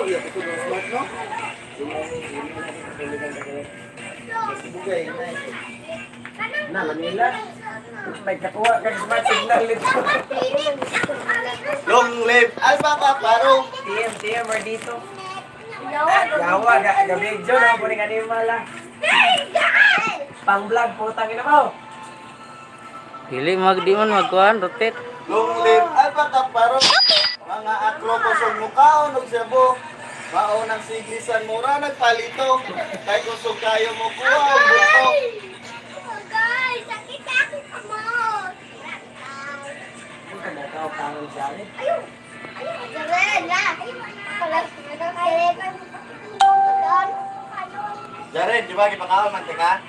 Ikaw, iya, ito ng smart, no? Bugay, na Manila. May kakuha ka smart signal nito. Long live Alpha Paro. TM, or dito. Yawa, gabidyo na po rin animal lang. Pang vlog, putang ina mo. Dili di man magkuhan rotate. Long live Alpha Paro. Mga akroposong mukhaon og sabo. Mao nang siglisan mura nagpalito. Kay kusog kayo mo kuha og buto. Guys, sakit ako kamot. Ang kanakaw tangon siya ni. Ayun. Ayun na. Jared, di ba gipakaon man ka?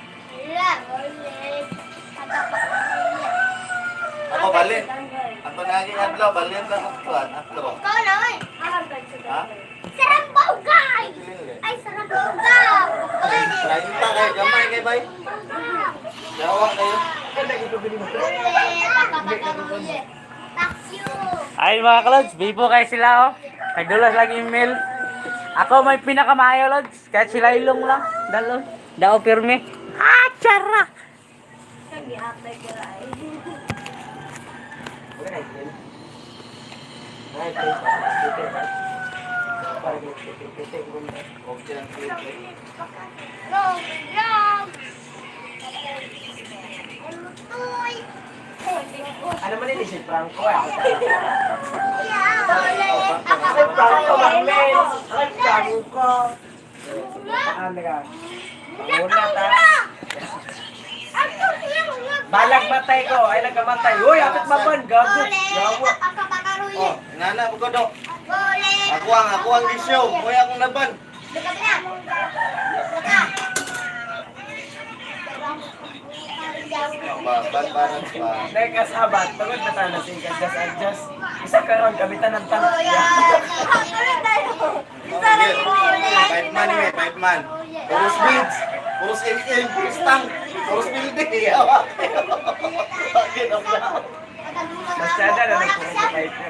Ako balin. Ato naging adlaw, balin na kuan, adlaw. Ha? Sarap bawgay! Ay, sarap bawgay! Raita kay gamay kay bay. Jawa kayo. Ay mga kalods, bibo kayo sila oh. Nagdulas lang email. Ako may pinakamaayo lods. Kahit sila ilong lang. Dalon. Dao pirmi. Ah, tsara! Ano man ini si Franco eh? Franco Magmen! Ay, Franco! Ano ka? Panguna ta? Balag matay ko, ay nagamatay. Uy, apit maban, gago. Gago. Oh, nana mo ko do. Ako ang disyo. Uy, akong naban. Ban pa. Dahil kasabat, pagod na tayo natin adjust. Isa karon kamitan ng tank. 5 man eh, 5 man. Puro speeds, puro SM, puro tank, puro building. Bakit ang lahat? Masyada na nagpapakait na.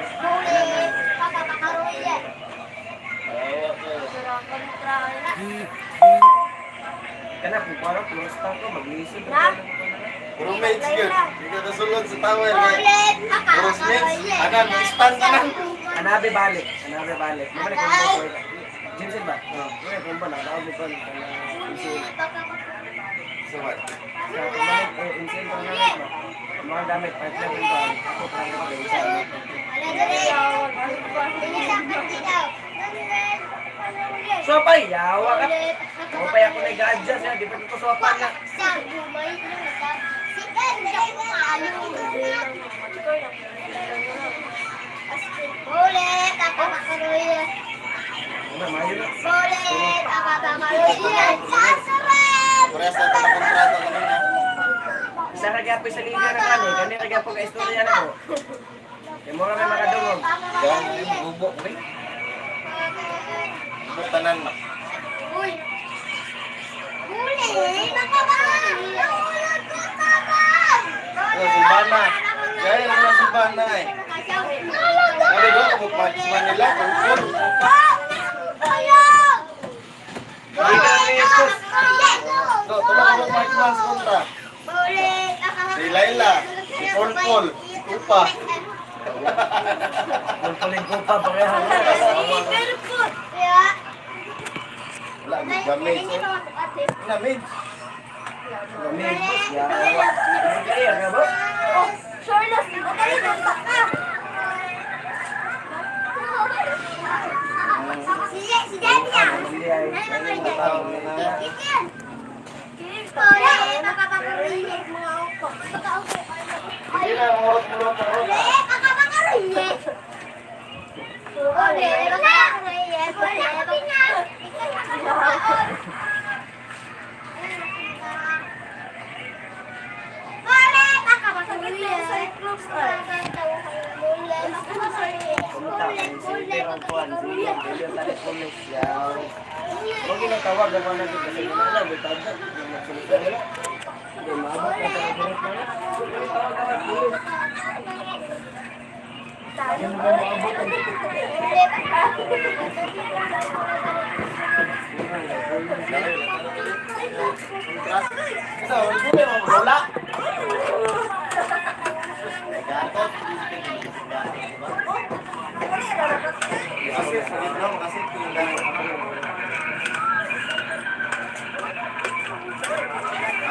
Kana kung parang close tank ko, mag-iisip. Puro mates yun. Hindi ka nasulod sa tower. Puro mates. Anan, stand ka na. Anabe balik. Mamalik kung mo ko. Jinsen ba? Oo. Mamalik kung ba? Nakadaog mo pa. So what? Sa kumalik, insin ko na lang. Mga gamit, part lang yung ba? Ako parang mag-iisa. Sopa, yawa ka. Sopa ako nag-adjust. Di ba ito sopa na? Ulit, ako makarulit. Ulit, ako makarulit. Sasarap! Parehas na ito na kontrato naman na. Isa kagapoy sa liga na kani. Kani kagapoy ka istorya na ko. Yung mga may makadungog. Yan, yung bubo. Bubo tanan na. Uy! Ulit, ako makarulit. Si Bana. Gaya na si Bana eh. Sabi ko, kapag Manila, tungkol. Hindi ka na-expose. Tulong ko mag-mas kontra. Si Laila, si Polpol, si Kupa. Polpolin Kupa, parehan na. Wala, damage eh. Damage. Damage, yawa. Kaya ka ba? Si Daddy ah! Hindi ay tao na na. Nakapakarulit mga upo. Hindi na, murot-murot na ron. Nakapakarulit! Huwag ginatawag naman natin kasi wala, bitadak. Magsulita nila. Hindi, maabot na tayo direct na. Tawag naman, pulis. Ito, hindi mo wala. Gatot. Kasi tingnan kasi tingnan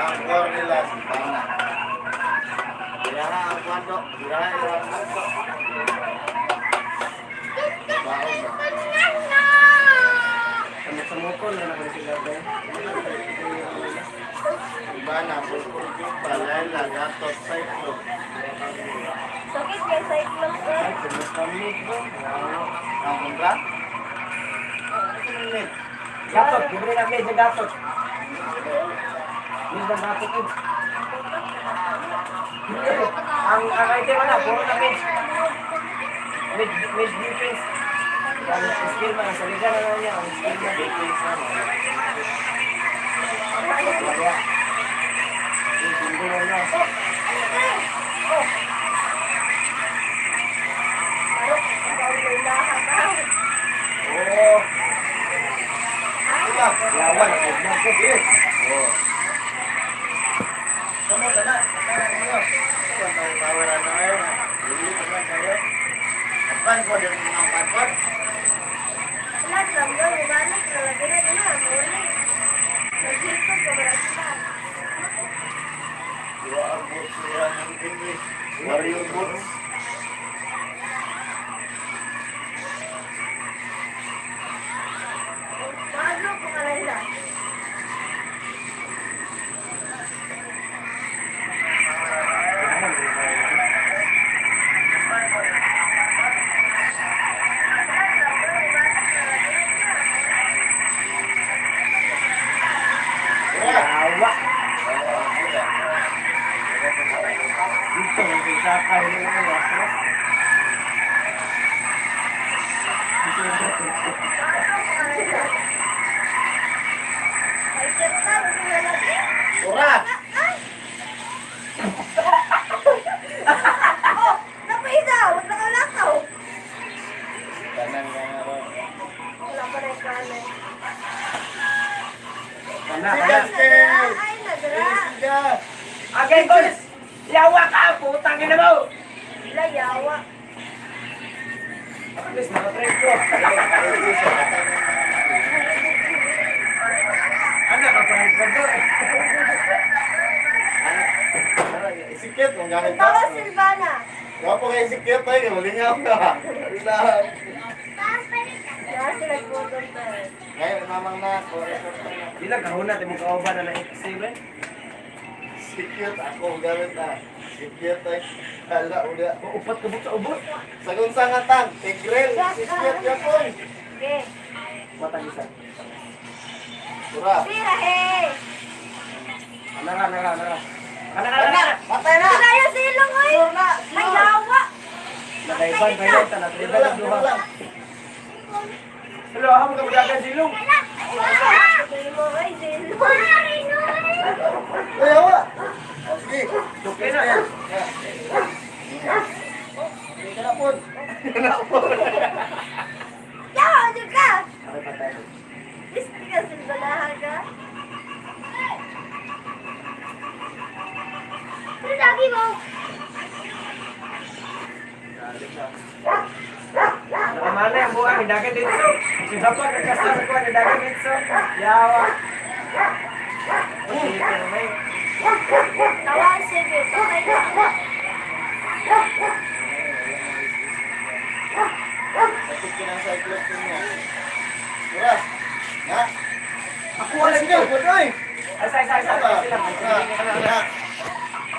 ang core nila sana. Kaya nga ang kwento, kaya yung kwento. Ano sa moko na naman sila ba? Iba na, palala, gatot, cyclo. Sakit kay cyclops ko. Ay, kumukamit ba? Ang kundra? Gatot, libre na kayo sa gatot. Libre na gatot eh. Ang idea na, puro na mid. Mid defense. Ang skill man, sa liga na lang niya, ang skill na defense na. Kaya, hindi mo na. Oo. Lawan, nagmag ko. Oo. Kamu sana, tawaran na kayo. Hindi naman kayo. Advan ko din mga passport. Lahat lang daw, ibalik. Lalagyan na din na. Muli. Naghilpot ko ba sila? Dua ang boots nila ng English. Warrior boots. Paano ko kalala? Awa. Dito, hindi sa kaya nila ng waspas. Ay, kerta, gusto na lagi. Ura! Oh, napaisa. Huwag na kalakaw. Kanan nga nga ron. Wala pa na yung kanan. Kanan, Ay, kanan. nadara. Ay, nadara. Again, boys! Yawa ka! Putang ina mo! Wala, yawa. At least, nakatrade ko. Ano, kapahid ka doon? Isikit, kung gamit ka. Tawa, Silvana. Wapo kayo isikit tayo, malingaw ka. Ilahan. Lahat sila putol tayo. Ngayon, mamang na. Ilang kahuna, tayo mong kauban na na-explain? Sikit, ako ang gamit na. Sikit tayo. Hala, ulit. Upat ka sa ubot. Sagun sa nga tang, tigrel, sikit yapon. Okay. Matang isa. Ura. Pira, hey. Nara. Patay na. Sila yung silong, oy. Ay, yawa. Nagaiban kayo, talatriban ang duha. Hello, ako ka magagan silong. Silong, oy, silong. Ay, awa. Sige, tukin na. Hindi ka na po. Yawa, ano ka? Ay, patay. Gusto ka, Silvanahan ka? Ano lagi mo? Nakamana yung buhay, may dagat dito. Sinapa ka kasama ko, may dagat dito. Yawa. Dito naman. Tawa, sige. Patay na. Sakit ka ng cyclops niya. Ura. Ha? Ako wala siya. Budoy. Ay.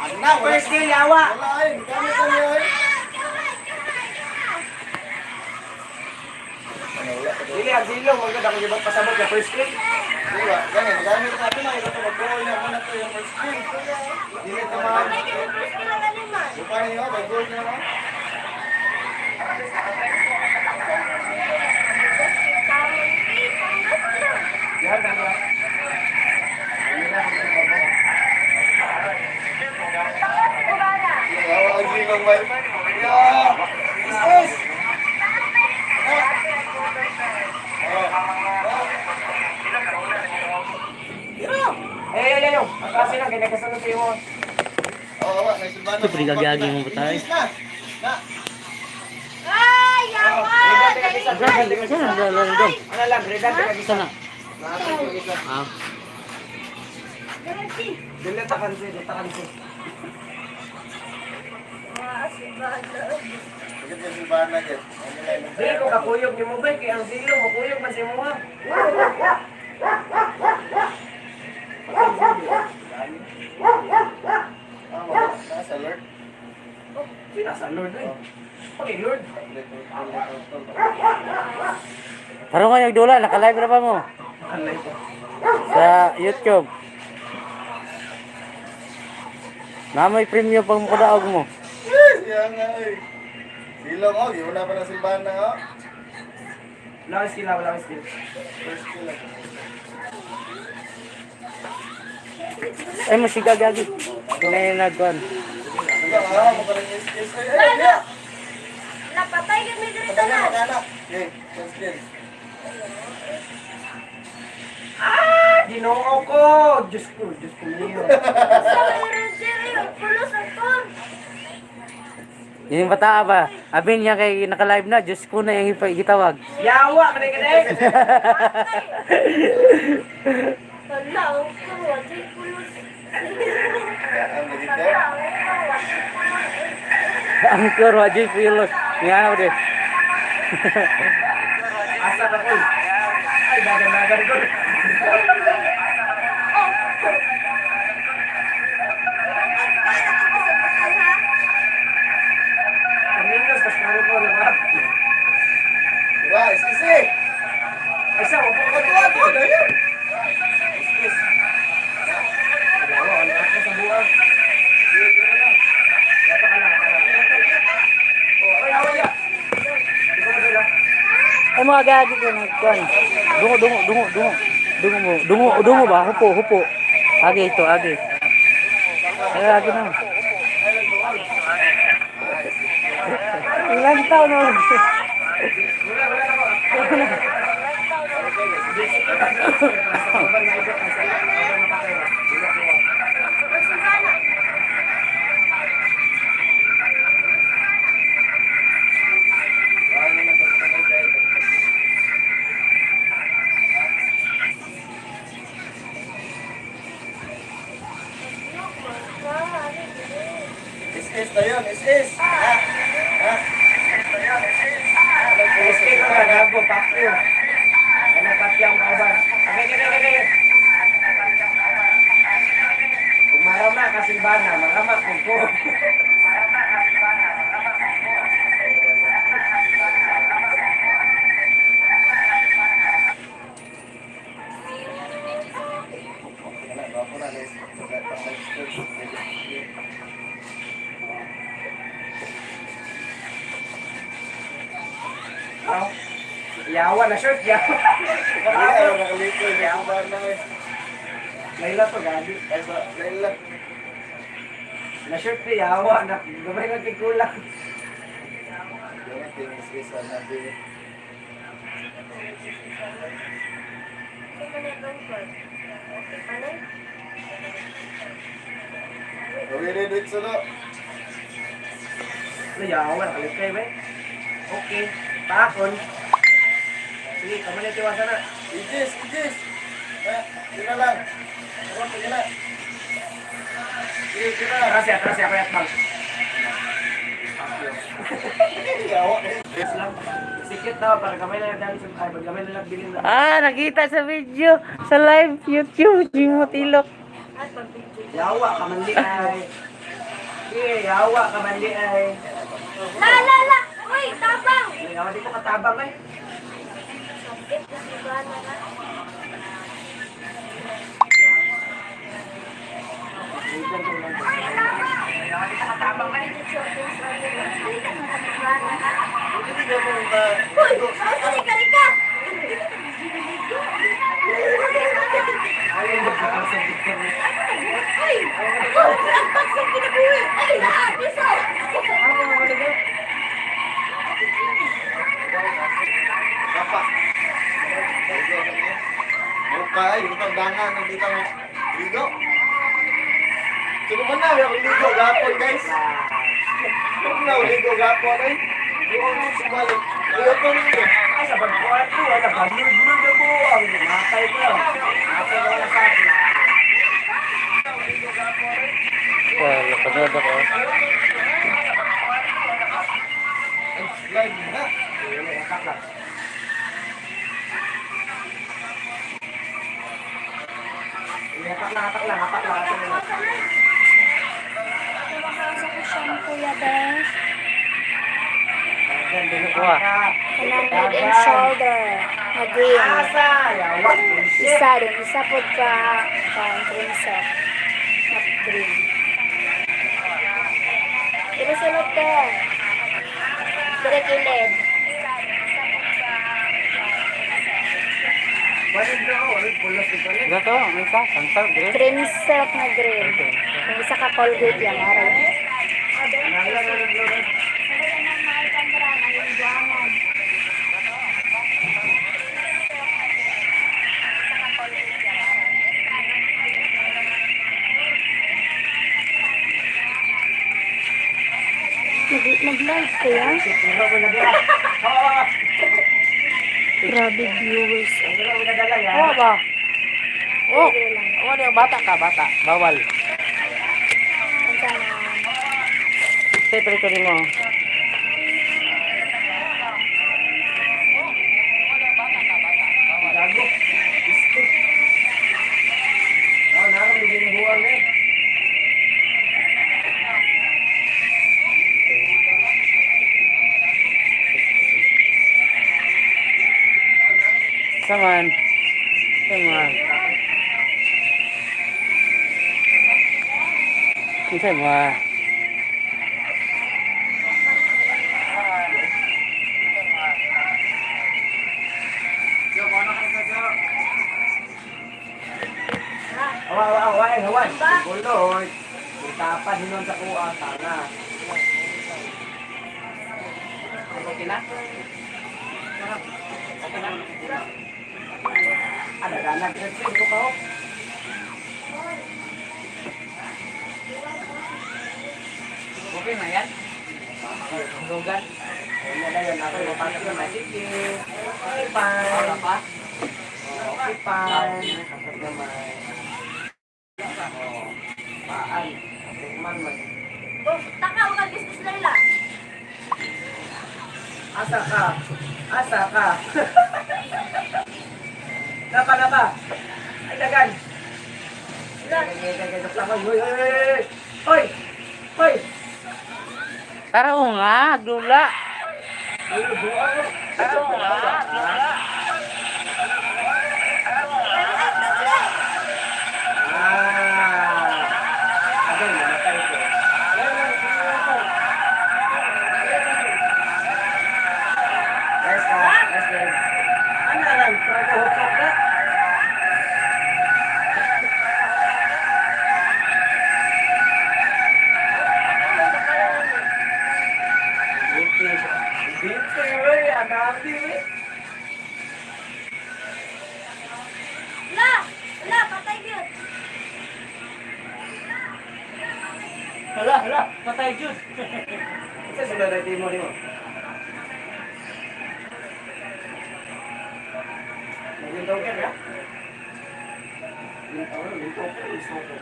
Anak, wala skill, yawa. Wala ay, gamit ka niya ay. Dili, ang silong, maganda kung ibang pasabot ka first skill. Diba, ganyan, gamit natin na, ito mag-goal na muna to yung first skill. Dili ito mga... Patay ka ng first kill ang animal. Lupa niyo, mag-goal na mo. Yan, yan. Yawa, ang silong, wifi. Yeah. sunod kayo mo. Oo, may Silvana. Ito, prigagagi mo ba tayo? Ay, yawa! Ano lang, redan ka Isa na. Ah. Diretsi. Dili takan si. Wah, si Bala. Sige mo Silvana dyan. Dili ko kakuyog ni mo ba kay ang silo mo kuyog man si mo ha. Nasa Lord. Nasa Lord eh. Okay, Lord. Parang nga yung dula, naka-live na ba mo? Alay ko. Sa YouTube. Namoy premium pang mukadaog mo. Siya nga eh. Silong oh, yun na pa na Silvana oh. Wala skill ha, wala skill. First skill lang. Ay mo siya gagi. Kinain na nagkuhan. Mo ka rin skills. Ay. Napatay kami dito Patay na. na anak. Okay, first skill. Ginoo ko! Diyos ko niyo. Sa mayroon siya, pulos ang ton. Yung bata ba? Abin niya kay naka-live na, Diyos ko na yung gitawag. Yawa, manay ka na Hala, ang kuwa, di pulos. Ang naging Hala, tayo. ang kuwa, di pulos. Ang kuro, Ajay Pilos. Nga ako din. Asa na ko. Ay, dagan ko. Kaminos, pas paro ko lahat. Diba, iskisi. Ay, sa, upo ko to. Ayun. Iskis. Yawa, ano ako sa buwan. Dito na lang. Dapat ka lang. Oh, ay, yawa ya. Ikaw mo dala. Ay mga gagi ko nagkuhan. Dungo ba? Hupo. Agi ito, agi. Ay, agi na. Ilang taon na. Is na yun, is. Ha? Is ka na, gago, pakyo. Ano pakyo ang kauban? Okay. Kung marama ka Silvana, marama kung ko. Yawa na shirt, yawa. Layla to, gabi. Layla. Na shirt ni yawa, na gamay lang tigulang. Ano yawa, nakalit kayo ba? Okay, pakon. Sige, kaman yung tiwasan na. Ijis. Yun na lang. Sige na. Sige na. Krasya, kaya bang. Yawa. Sikit na, para kamay na lang kamay na lang bilhin na. Ah, nakita sa video. Sa live YouTube. Yung matilok. Yawa, kamandi ay. Sige, yawa, kamandi ay. La! Uy, tabang! Yawa, di ko katabang eh. Sakit na si Bala na. Uy, saan ka? Ayaw mo ka sa dikter. Uy! Ang pagsang kinabuhi! Ay, naabis ako! Papa. Mukha ay, yung pagdangan ng dito. Ligo. Sino man na, ako ligo gapon guys. Huwag na, ligo gapon ay. Ayaw ko rin eh. Ay, sa pagkuhan ko, wala, balud-balud na po. Ang matay ko. Matay ko na sa akin. Wala, panood ako. Live na. Hatak lang. Kumakasa ko siyang kuya, be. Wah. Kanang head and shoulder. Na green. Asa, yawak. Isa din. Isa po ka crimson. Not green. Pero sulot ka. Pero kilid. Walit na ako, walit pulas ito na. Gato, may isa, sansar, green. Cream silk na green. Yung isa ka Colgate yan. Aray. Nag-live ko yan? Ikaw mo nadala. Oo. Grabe viewers. Ikaw mo nadala yan. Oo ba? Oh, ano yung bata ka, bata. Bawal. Ang sana. Siyempre ko rin mo. Gago. Stick. Nakakabigay ng buwan eh. Saman. Saman. Isa mo. Hawan. Guloy. Itapan hinon sa kuha. Sana. Okay na? Ada dana kecil ko kau. Okay na yan? Hanggang. Ano na yan? Ako yung pati na masikip. Okay, fine. Wala pa? Okay, fine. Kapag naman. Paan. Okay, man. Taka, ugal business Layla. Asa ka? Asa ka? Napa. Ay, dagan. Hoy! Hoy! Tara o nga, gula. Tara o nga. Agay, namatay ko. Yes, yes, ano lang, para hukap na. Binti, wey, anami, wey. La, patay yun. Hala, patay Jud. Isa sila na timo ni mo. Naglintaw ka ya? Lintaw ka, gusto ko.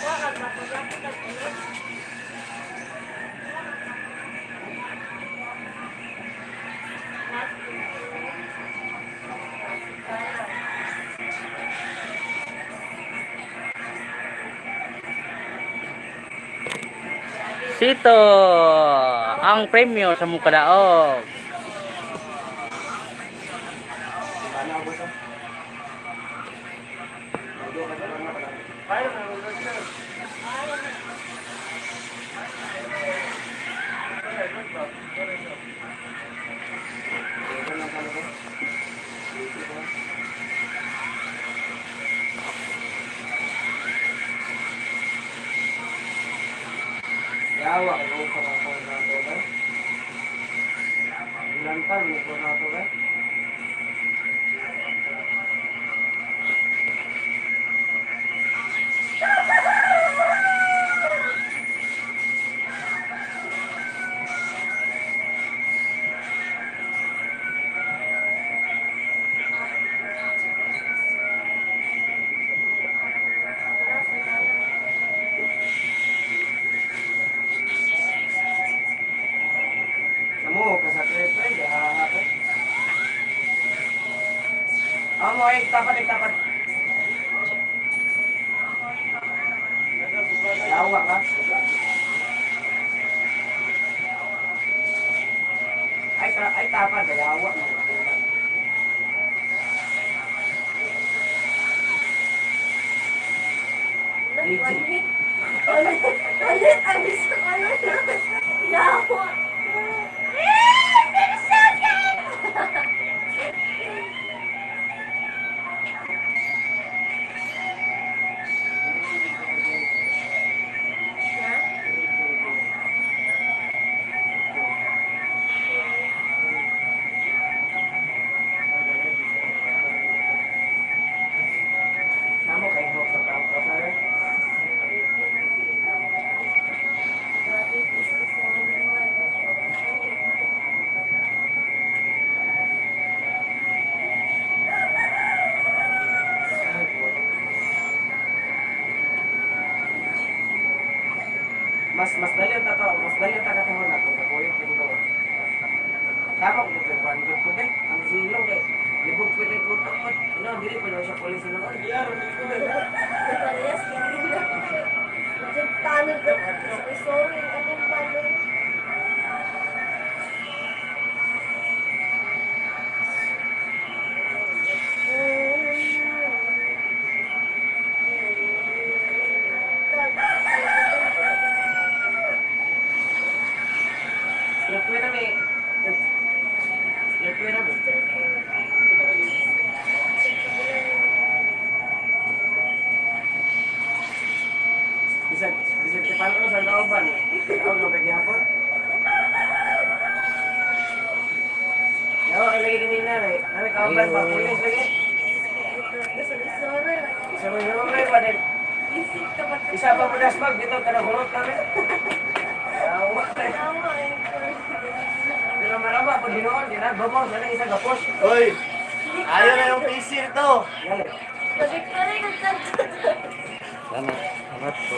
Wakag matulak ko. Sito, ang premyo sa Mukadaog. Sana ako sa. Yawa, kayo sa mga nato ba? Ilan pa, mo ko nato ba? Amo, tapat. Yawa ka. Ay tapat, yawa. Ulit ang gusto ko na yawa. Kamu kayak mau tahu apa? Mas dali ang kakatawa na kung kakulit yung daw. Tama ko kung bandod ko din. Ang silong eh. Libog ko rin ko takot. Dili pa naman siya polis na naman. Parehas kanina. Tanong ko. Sorry, anong palo? Lepuin na may... Lepuin na mo. Bisag kepala ko sa kauban. Ako na may gihapon. Yawa ka lagi din na rin. Ano kauban pa? Pulis lagi. Sorry. Sama-sama kayo pa din. Isip ka ba? Isa pa mo dasmag dito. Kanahulot kami. Yawa ka. Tama eh. Pero marama po dinoon. Ginagbabaw. Sana isang gapos. Oy! Ayaw na yung PC ito! Gali. Balik ka rin ang kanta. Salamat po.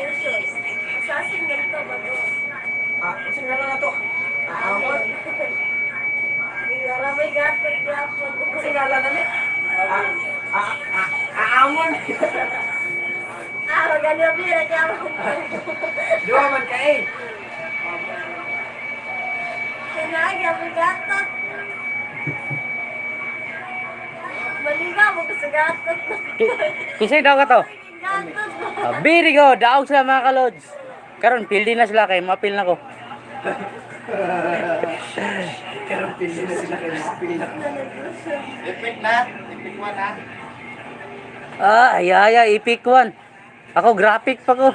Assassin ganito ba to? Kasi nga lang na to. Amon. Maraming gatag yapon. Kasi nga lang na ni. Amon. Maganda bira kaya mo. Dua man ka eh. Kinaga, may gatag. Maligaw mo ka sa gatag. Kisay daw ka to? Gatag. Birigo, daog sila mga kalods. Karon pildi na sila kay mapil na ko. Pero pili na sila kayo mapili na. Epic na! Epic 1 na! Ayaya, epic one. Ako graphic pa ko.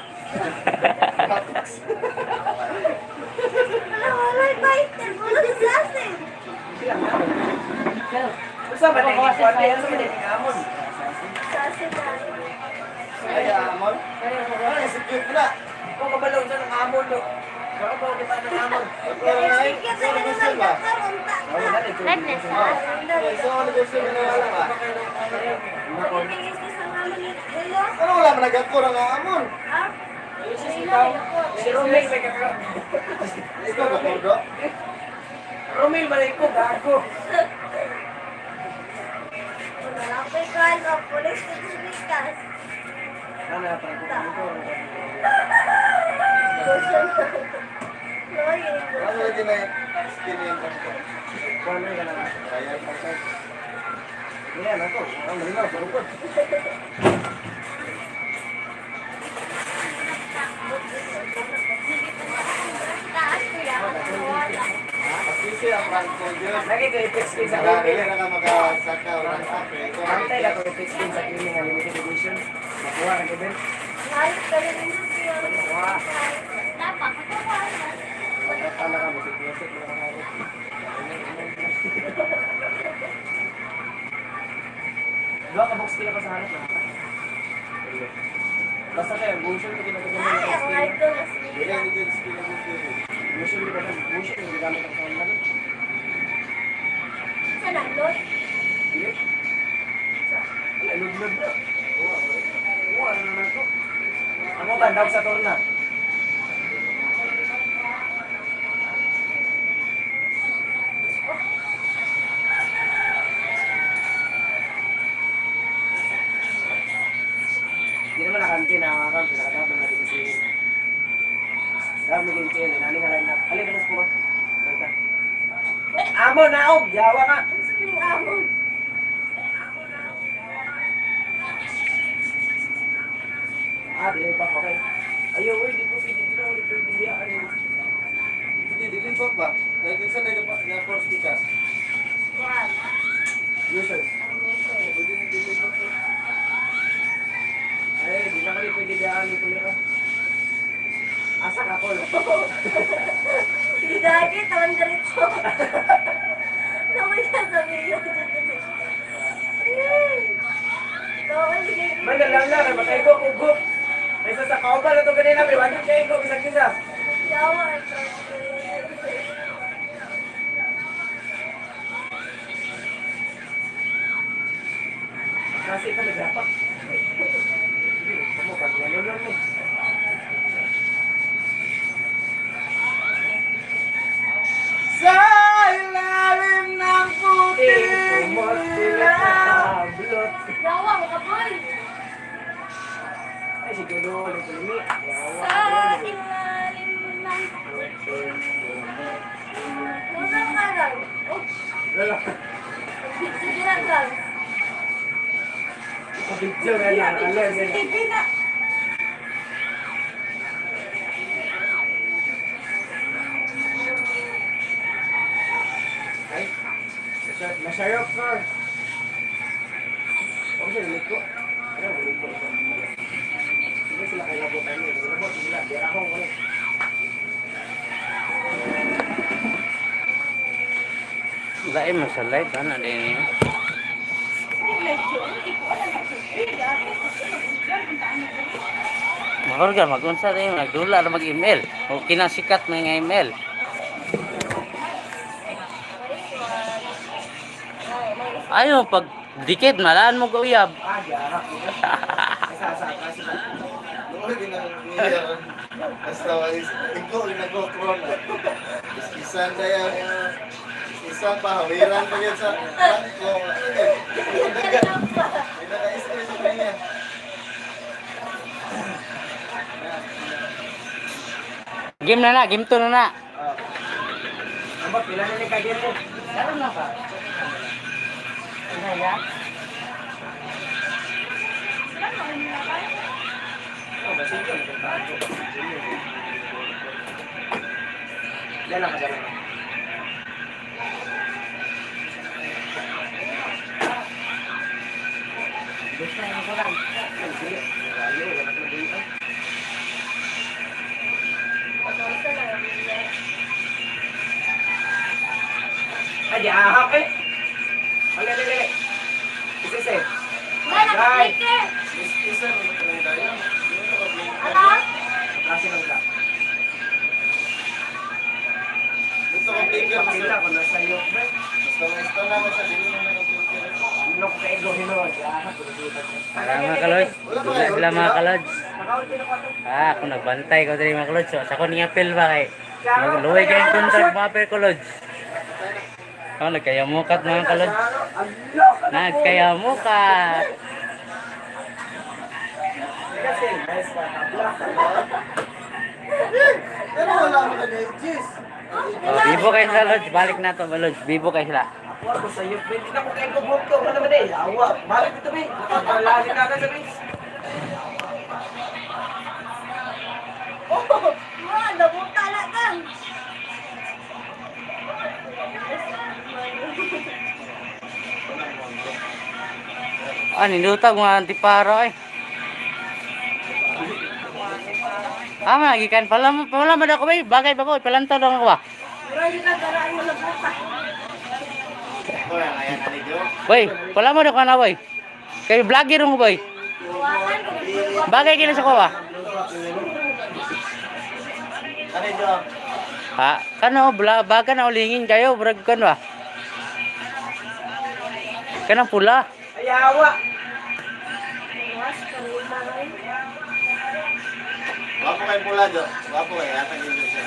Wala title. Wala assassin. Usa ba na yung kwate? Ano ba na yung amon? Assassin na. Ay, Amon! Ay, execute na! Kung kabalaw siya ng amon do. Baka ba kita ng amon? Sige, sige na lang nagkaroon ta. Let's Ay, so ano gusto mo na wala ba? Pagkikingis na sa namin ni Dilo. Ano wala man nagako ng Amon? Ha? Si Romel may kakao. Ikaw ba, Tordo? Romel malay ko, gago. Malapit ko ang police statistics. Ano na pang ko? Ano lagi na skin yung kanto? Kuano ka na. Kaya yung kanto. Yan ako. Ang linaw sa rupot. Taas ko yan. Wala. Kasi ang Franco yun. Lagi ko i-fix skin sa Marami clinic. na ka makasaka o ng kape. Antay na ko i-fix skin sa clinic ng limited edition. Nakuha ng event. Halos ka rin yung siya. Nakuha. Dapat, matawa na. Tama ka, musik-musik. Dua ka box kila pa sa hanap na. Basta kayo, bullshit ko ginagawa Ay, ang right ko na Hindi siya. na dyan skin yung Busin di ba? Busin yung gamit ang kawan lang. Sa nandun? Iya. Ay, lug-lug na. Ano na to? Ano ba? Daw sa torna. Hindi naman nakanti na nakakam. Pinakadabang natin kasi. Daw may kintin. Nani nga line up. Alin ka na sa Amo, naog! Yawa ka! Ang sabihin amon. Dili ba? Okay. Ayaw, di ko pinibiyaan. Hindi, dilin pa ba? Dahil kinsan na force kita. Yan. User. Pwede na dilin pa po. Ay, di na kali pwede biyaan ni Kuya ka. Asa ka, Paul? Hindi dahil, tawan diretso. Naman siya sabihin yun. Ayun. Naman sige. May nalang matay ko, ugok. May isa sa kaupal na ito ganina, may wagin kayo ko, isa-isa. Yawa. Kasi ka naglapak. Kamu, pag ano lang eh. Sa ilalim ng puting ilaw. Bulot. Yawa, makapoy. Ay, siguro, ulit ulimi. Sa ilalim ng... Nunang ka lang. Oh, Lala. sige lang lang. Pabidyo na lang. Alam, yan. Sige na. Ay, masyayok ka. Huwag siya, ulit ko. Ano, ulit ko. Hindi sila kayo labutan niyo. Labot sila. Bira akong ulit. Dahil masalay, ano din yun? Mahorga, mag-unsa rin, nagdula na mag-email. O kinasikat na nga email. Ayaw, pag dikit, malaan mo gauyab. Diarap. Isa-asa. Sila. Noon din ang niya. Basta ikaw rin nag-go-tron. Isan na yan. Isan pa, hawiran pa yan sa bangko. Pinaka-isip sa kanya. Game na na, game 2 na na. Ano ba, pila na ni kagin mo? Laro na ka. Ano ya? Oh, basito. Nagtago. Yan lang, kagalan. Gusto na ko lang. Ay, sige. Ayaw, wala ka na buhay. Pagkausa lang. Ay, di ahak eh. Alele. Isise. May nag-click eh. Isan mo na lang tayo. Ano? Klase ng ka. Gusto ko bigyan ko Kapila ko na sa'yo. Basta ito na ako sa dili na nag-click. Ano ko kay Ego Hinoy? Ahak, pulututan. Tara mga kalods. Dula sila mga kalods. Nakaulti na ko ito. Ako nagbantay ko diri mga kalods. So, sa ko niya apel ba kay? Magluwi kayong contract mga apel kalods. Nagkayamukat mga kalods. Nagkayamukat. Kasi, nice ka. Tabla. Pero wala mo na edges. Bibo kayo sila lods. Balik na to mga lods. Bibo kayo sila. Ako ako sa'yo. Hindi na ko kay Ego Bukto. Ano naman eh? Awa. Balik ito, Bin. Nakapalali ka sa Bin. Oh, wala, nabuta na kang. Nindutag mga antiparo eh. Magikan pala mo ako ba? Bagay ba ko? Palantaw lang ako ba? Pero hindi ka garaan mo nabuta. Boy, ayan na ni Joe. Boy, pala mo na boy. Kay vlogger mo boy. Buwakan ko na Bagay kina sa ko ba? Ano Joe? Ha, kano baga na ulingin kayo, brag kan ba? Kanang pula. Ayawa. Was, kanina ngayon. Wapo kayo pula, Jo. Wapo kayo. Yata yun siya.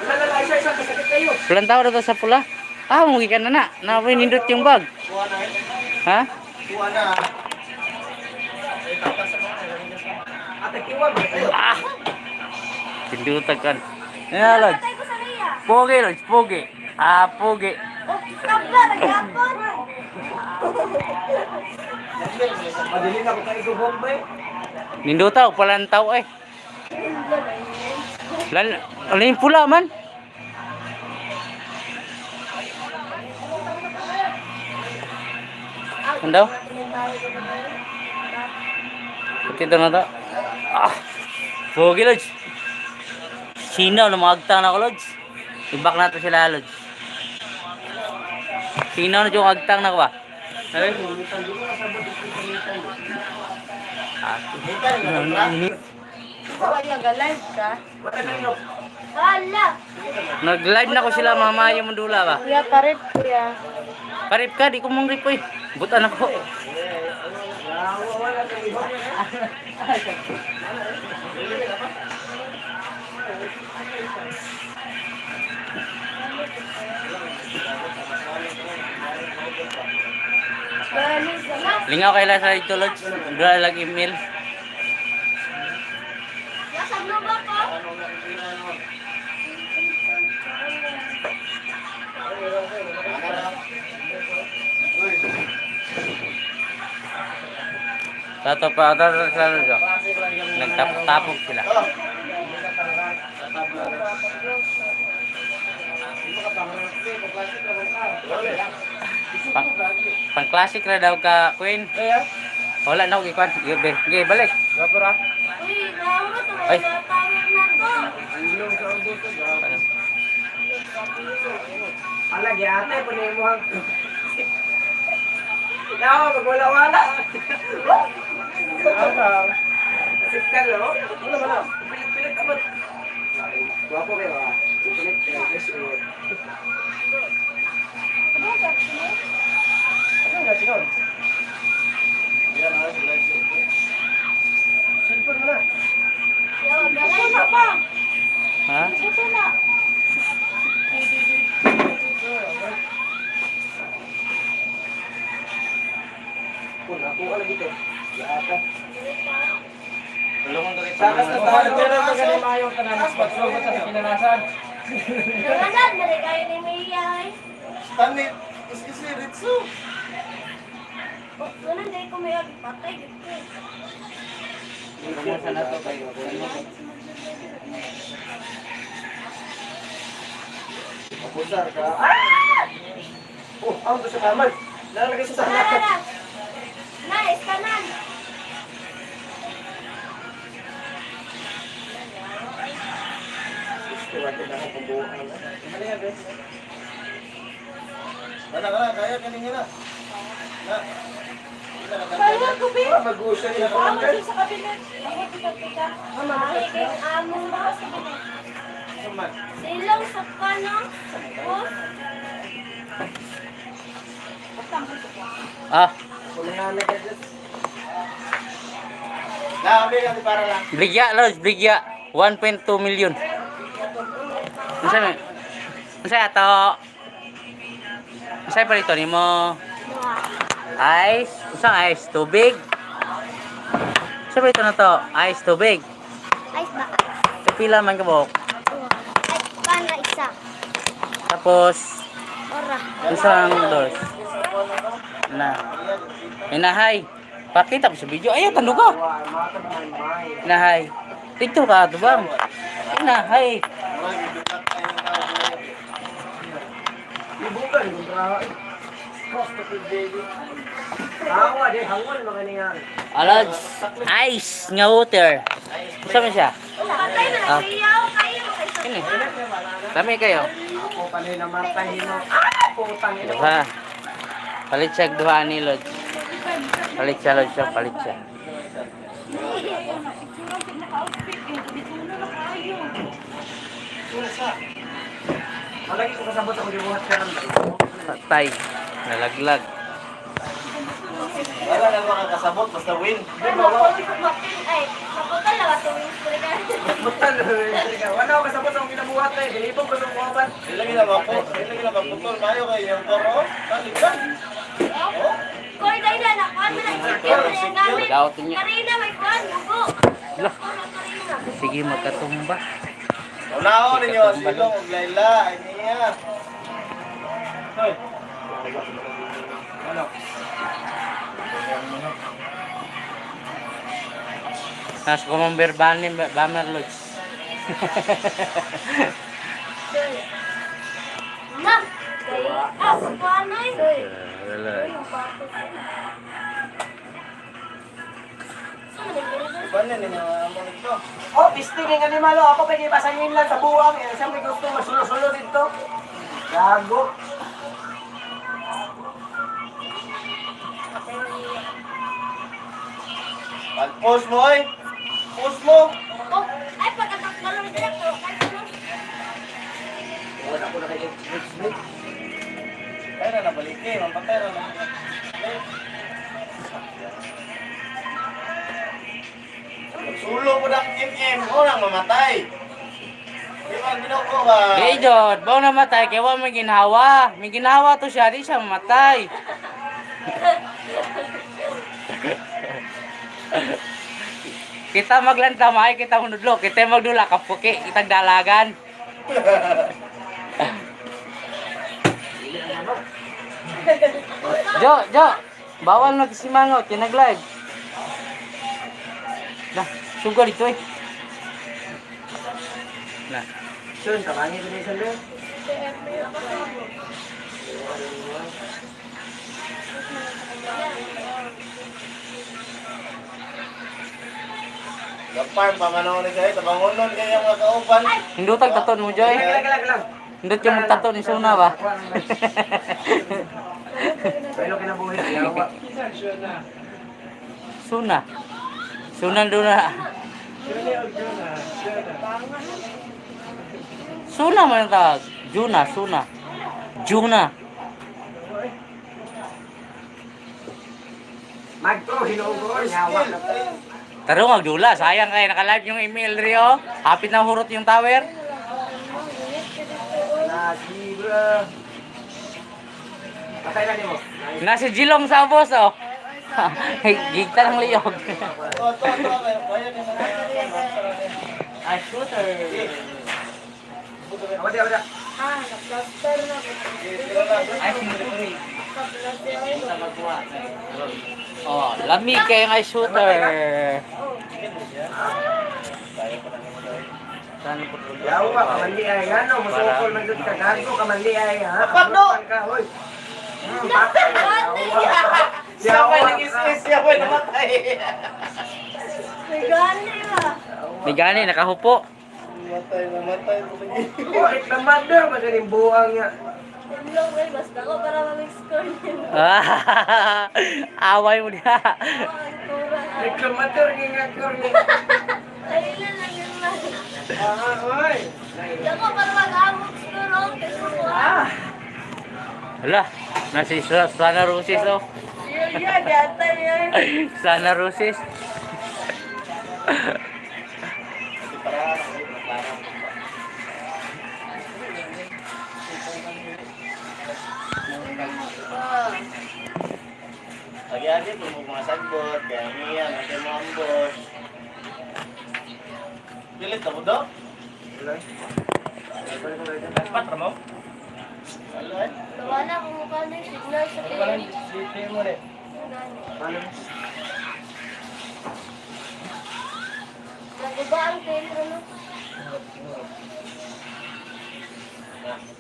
Wala, isa kasakit kayo. Pulang tao na to sa pula. Ah, mugi ka na. Nindot yung bag. Kuha na eh. Ha? Kuha na. Ate kiwa ba kayo? Ah! Pindutag kan. Yan, Lods. Patay ko sa Ria. Pogi, Lods. Pogi. Ah, pogi. Oh, tabla, naghapon. Madali na ko kayo gubok ba eh. Nindutaw, palantaw eh. Alin pula man. Ano? Ito na to. Ah! Pogi, Lods. Sinaw na magagtang na ko, Lods. Ibak na to sila, Lods. Sinaw na yung agtang na ko ba? Ay, Nag-live ka? Wala. nag-live na ko sila mamaya mandula ba? Kuya, parit kuya. Parip ka, di ko mong rip eh. Butan ako. Balik ka na. Lingaw kayo lang sa ito, Lods. Dula lang email. Nasaan mo ba ko? Tato pa, tato sa Lods. Nagtapok sila. Pang classic na daw ka, Queen. Wala na ako gikwan. Gay, balik. Gapura. Uy, nauro to. Ay. Natawag na to. Ilong sa ubos ko. Ala, ate, punin mo ang... Yawa, magwala-wala. Sikal, oh. Wala ba na? Pilit-pilit abot. Guwapo kayo, ah. Pilit, yes, oh. Ano nga, sinon? Yan na, sila. Cellphone mo na. Yawa, galay na pa. Ha? Ito na. Kung nakuha lagi ito. Yata. Tulungan ko Sakas na tayo. Pero magaling mayong tananas. Pagsulog sa kinanasan. Nangalan, balik kayo ni Mia. Stanley, is Ritsu. Wala, hindi ko may patay. Dito. Mapusar ka. Oh, ang gusto sa kamay. Lalagay sa sana. Tara. Nice, kanan. Tiwagin ako pambuhan. Ano yan, bes? Kana, kaya kanina na. Na. Kaya ko, Bin. Mag-usya nila ko. Ako sa kabinet. Ako tika-tika. Makiking among ba sa kabinet. Saman. Silang sa kanang. Sa bus. Ah, Kulihan na ka dyan. Dami kami para lang. bligya, Lods, bligya. 1.2 million. Unsa man? Unsa ato? Unsa pa rito nimo? Ice, usang ice, tubig. Unsa pa rito na to? Ice, tubig. Ice ba? Kapila man ka buhok. Ay, pana isa. Tapos, Ora. isang dos. Na. Inahay. Pakita mo sa video. Ayaw, tando ka. Inahay. Picture ka, ito bang? Inahay. Ibukan, kumpraha. Cost of the baby. Ako, adi, hangon mga nangyari. Alads, ice nga water. Gusto mo siya? Patay na. Ah. Siyaw kayo. Ini. Kami kayo. Ako, panay na matahin mo. Putang ina. Diba? Palit siya duha ni Lods. Palit siya, Lods. Palit siya. Malagi ko kasabot ako gibuhat ka ng Patay. Nalaglag. Wala na makakasabot, basta win. Maputal na ba tuwing spray ka? butan. Wala ako kasabot akong ginabuhat eh. Dilipog ko sa kuwaban. Ilagi na magputol. Mayo kayo yung koro. Kaligdan. Koy, dahil na, nakuhan mo ng chicken na yung gamit. Daot niya. Karina, may kuhan, bugo. Lah. Karina. Sige, magkatumba. Unaho ninyo, silong, uglayla. Ay niya. Hoy. Nas kumamber bani Bamer Lodge. Na, sa kuhan ay. Iban na ninyo, amo nito. Oh, pisting yung animal. Ako pa pasangin lang sa buwang. Eh, siyempre gusto masulo-sulo dito. Gago. Pag-post mo, oy. Post mo. Oh, ay, pagkatakalo ni Director. Wala ko na kayo. Kaya na nabalik eh, mampatay na. Sulo ko ng MM, orang mamatay. Di ba, ginoko ba? Hey, Jod, bawang namatay, kaya wala may ginawa. May ginawa to siya, di siya mamatay. Kita maglantamay, kita hunudlo, kita magdula, kapuki, kitang dalagan. Jo, bawal nagsimangot, yung nag-live. Nah, sugar dito eh. Nah. Sun, kamangi ko din sa doon. Gapar, pamanaw ni kayo, tabangunon kayo yung mga kauban. Hindutag taton mo, Joy. Lag. Hindut yung magtaton ni Suna ba? Pero kinabuhi. Yawa. Suna. Suna doon na. Suna man ang tawag. Suna. Juna. Magtro, hinugor. Yawa na. Taro magdula, sayang kayo naka-live yung email Rio. Hapit na hurot yung tower. Nasibra. Patay na niyo mo. Nasa Jilong sa boss oh. Gigta ng liyog. Bayan yung mga Ay, shooter. Awadi. Ah, nag-plaster na. Ay, shooter. Nag-plaster. Oh, lamig kayo nga shooter. Saan po? Yawa, kamali ay. Ano, musukol man doon ka. Gago, kamali ay. Ha? Pagdo! Ka, hoy. Patay. Siya pa nag-ismis, siya pa namatay. May gani ba? May gani, nakahupo. Namatay. Bakit naman doon? Magaling buwang niya. Tulong eh, basta ko para mag-score niya. Away mo niya. Ang tura. Reklamator nga korni. Ayun lang yun lang. Oy. Ako para mag-amok score ako. Kasi ko Hala, nasi Sana Rosis oh. Yan, yata yan. Sana Rosis. Lagi-lagi po mga sagbot, kaya niya, natin mo ang boss. Pilit na mo daw? Pat mo? Alay. Gawa na kung mukha na yung signal sa TV. Dito mo rin. Paano? Nagiba ang telo, no?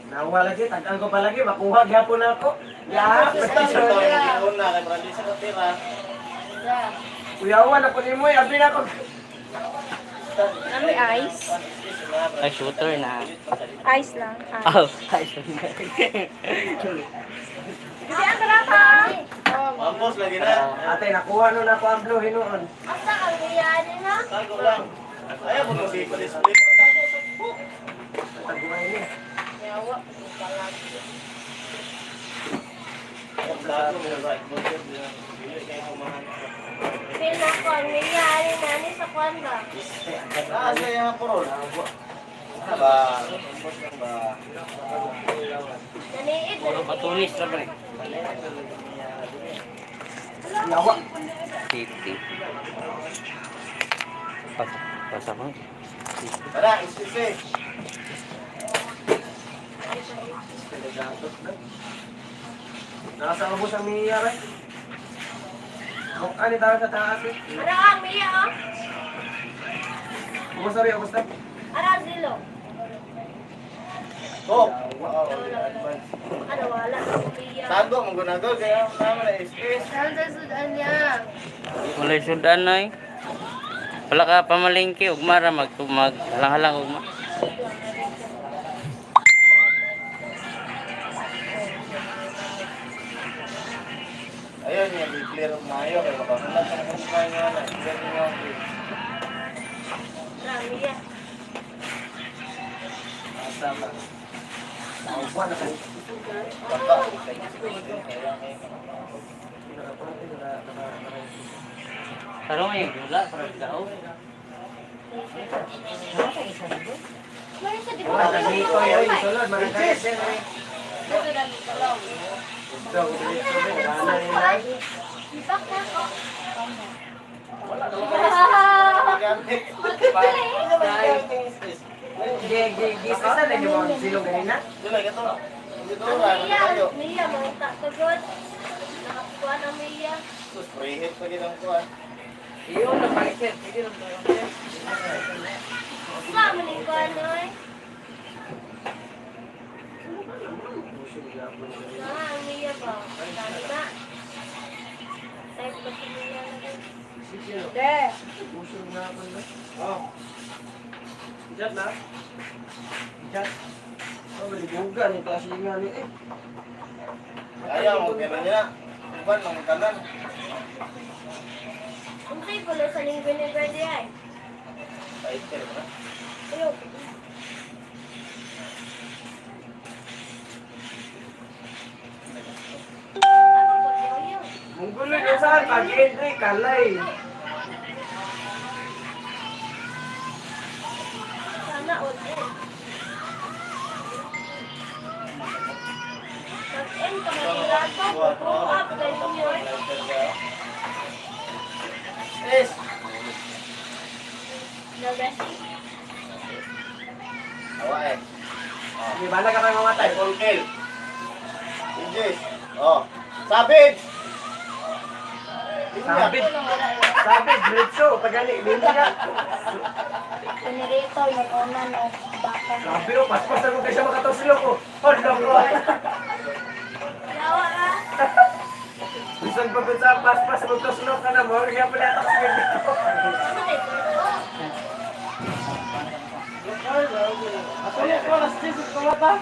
Nawala siya, tagal ko palagi, makuha gyapon ako. Ya, Basta sa ito, yung una, kay Brady sa katira. Yeah. kuyawan ako ni mo, abi na ako. Ano may ice? Ay, shooter na. Ice lang. Oh, ay, Kasi ang ka! Ang boss, lagi na. Ate, nakuha nun ako ang blue hinuon. Asa kang biyanin, ha? Tago lang. Ayaw mo nung di pa display. taguan ini. Yawa, palagi. Feel na ko, nangyari nani sa kwan ba? Nasa yung puro. Ba. Naniid na. Matulis na ba eh. Yawa. City. Pasok mo. Tara, isisi. Nasa ubos ang Mia, right? Ano tawag sa taas eh? Ano ang Mia, oh? Ubos na. Ano ang Zilo? Oh. Ano, wala. Mia. Tago, manggunago. Kaya naman na isis. Saan sa sudan niya? Walay sudan na eh. Wala ka pamalingki, ugmara halang-halang ugma. Ayun, yung i-clear up na yun. Kaya makakulat ka na kung kaya nga na. Clear nyo yung Mia. Asama. Uwa na kayo. Baka. Tarong yung gula, parang daw. Mari sa di ba? Wala na dito yun. Sulod, magkakayat din eh. Ito na dito lang. Ito, dito na. Wala nila. Ipak na ko. Gisa na yung mga silong ganina. Dila, gato. Dito lang. Mia, mga takagod. Nakakuha na Mia. Sus, preheat pa ginang kuhan. Iyon na paikit. Hindi lang tayo. Saan mo ni kuha na eh? Ang Mia ba? Ang dami na. Type ko si Mia na rin. Hindi. Puso na ako na. Oh. Ijat na. Ijat. Oh, maligugan. Ito kasi nga ni eh. Ayaw, mo kaya niya. Kuhan, mga kanan. Ang tayo pala sa linggo ni Brady ay. Paiter ba? Ayaw. Munggulo yung saan. Pag-entry, kalay. Sana all in. Pag-end ka mag-ilato, pull up, ganyan yun. Yes. The best. Awa eh. Hindi, bala ka tayo mamatay. Full kill. Yes. Oh. Sabit! Sabit. Sabit, diretso. Pagani, hindi ka. Generator, mag-una no. Baka. Sabi ko, paspas ako kasi makatosilo ko. Hold on ko. Yawa ka. Isang pagod sa paspas, magtosilo ka na mo. Kaya pala atak sa ganito. Ako yung oras dito sa mata.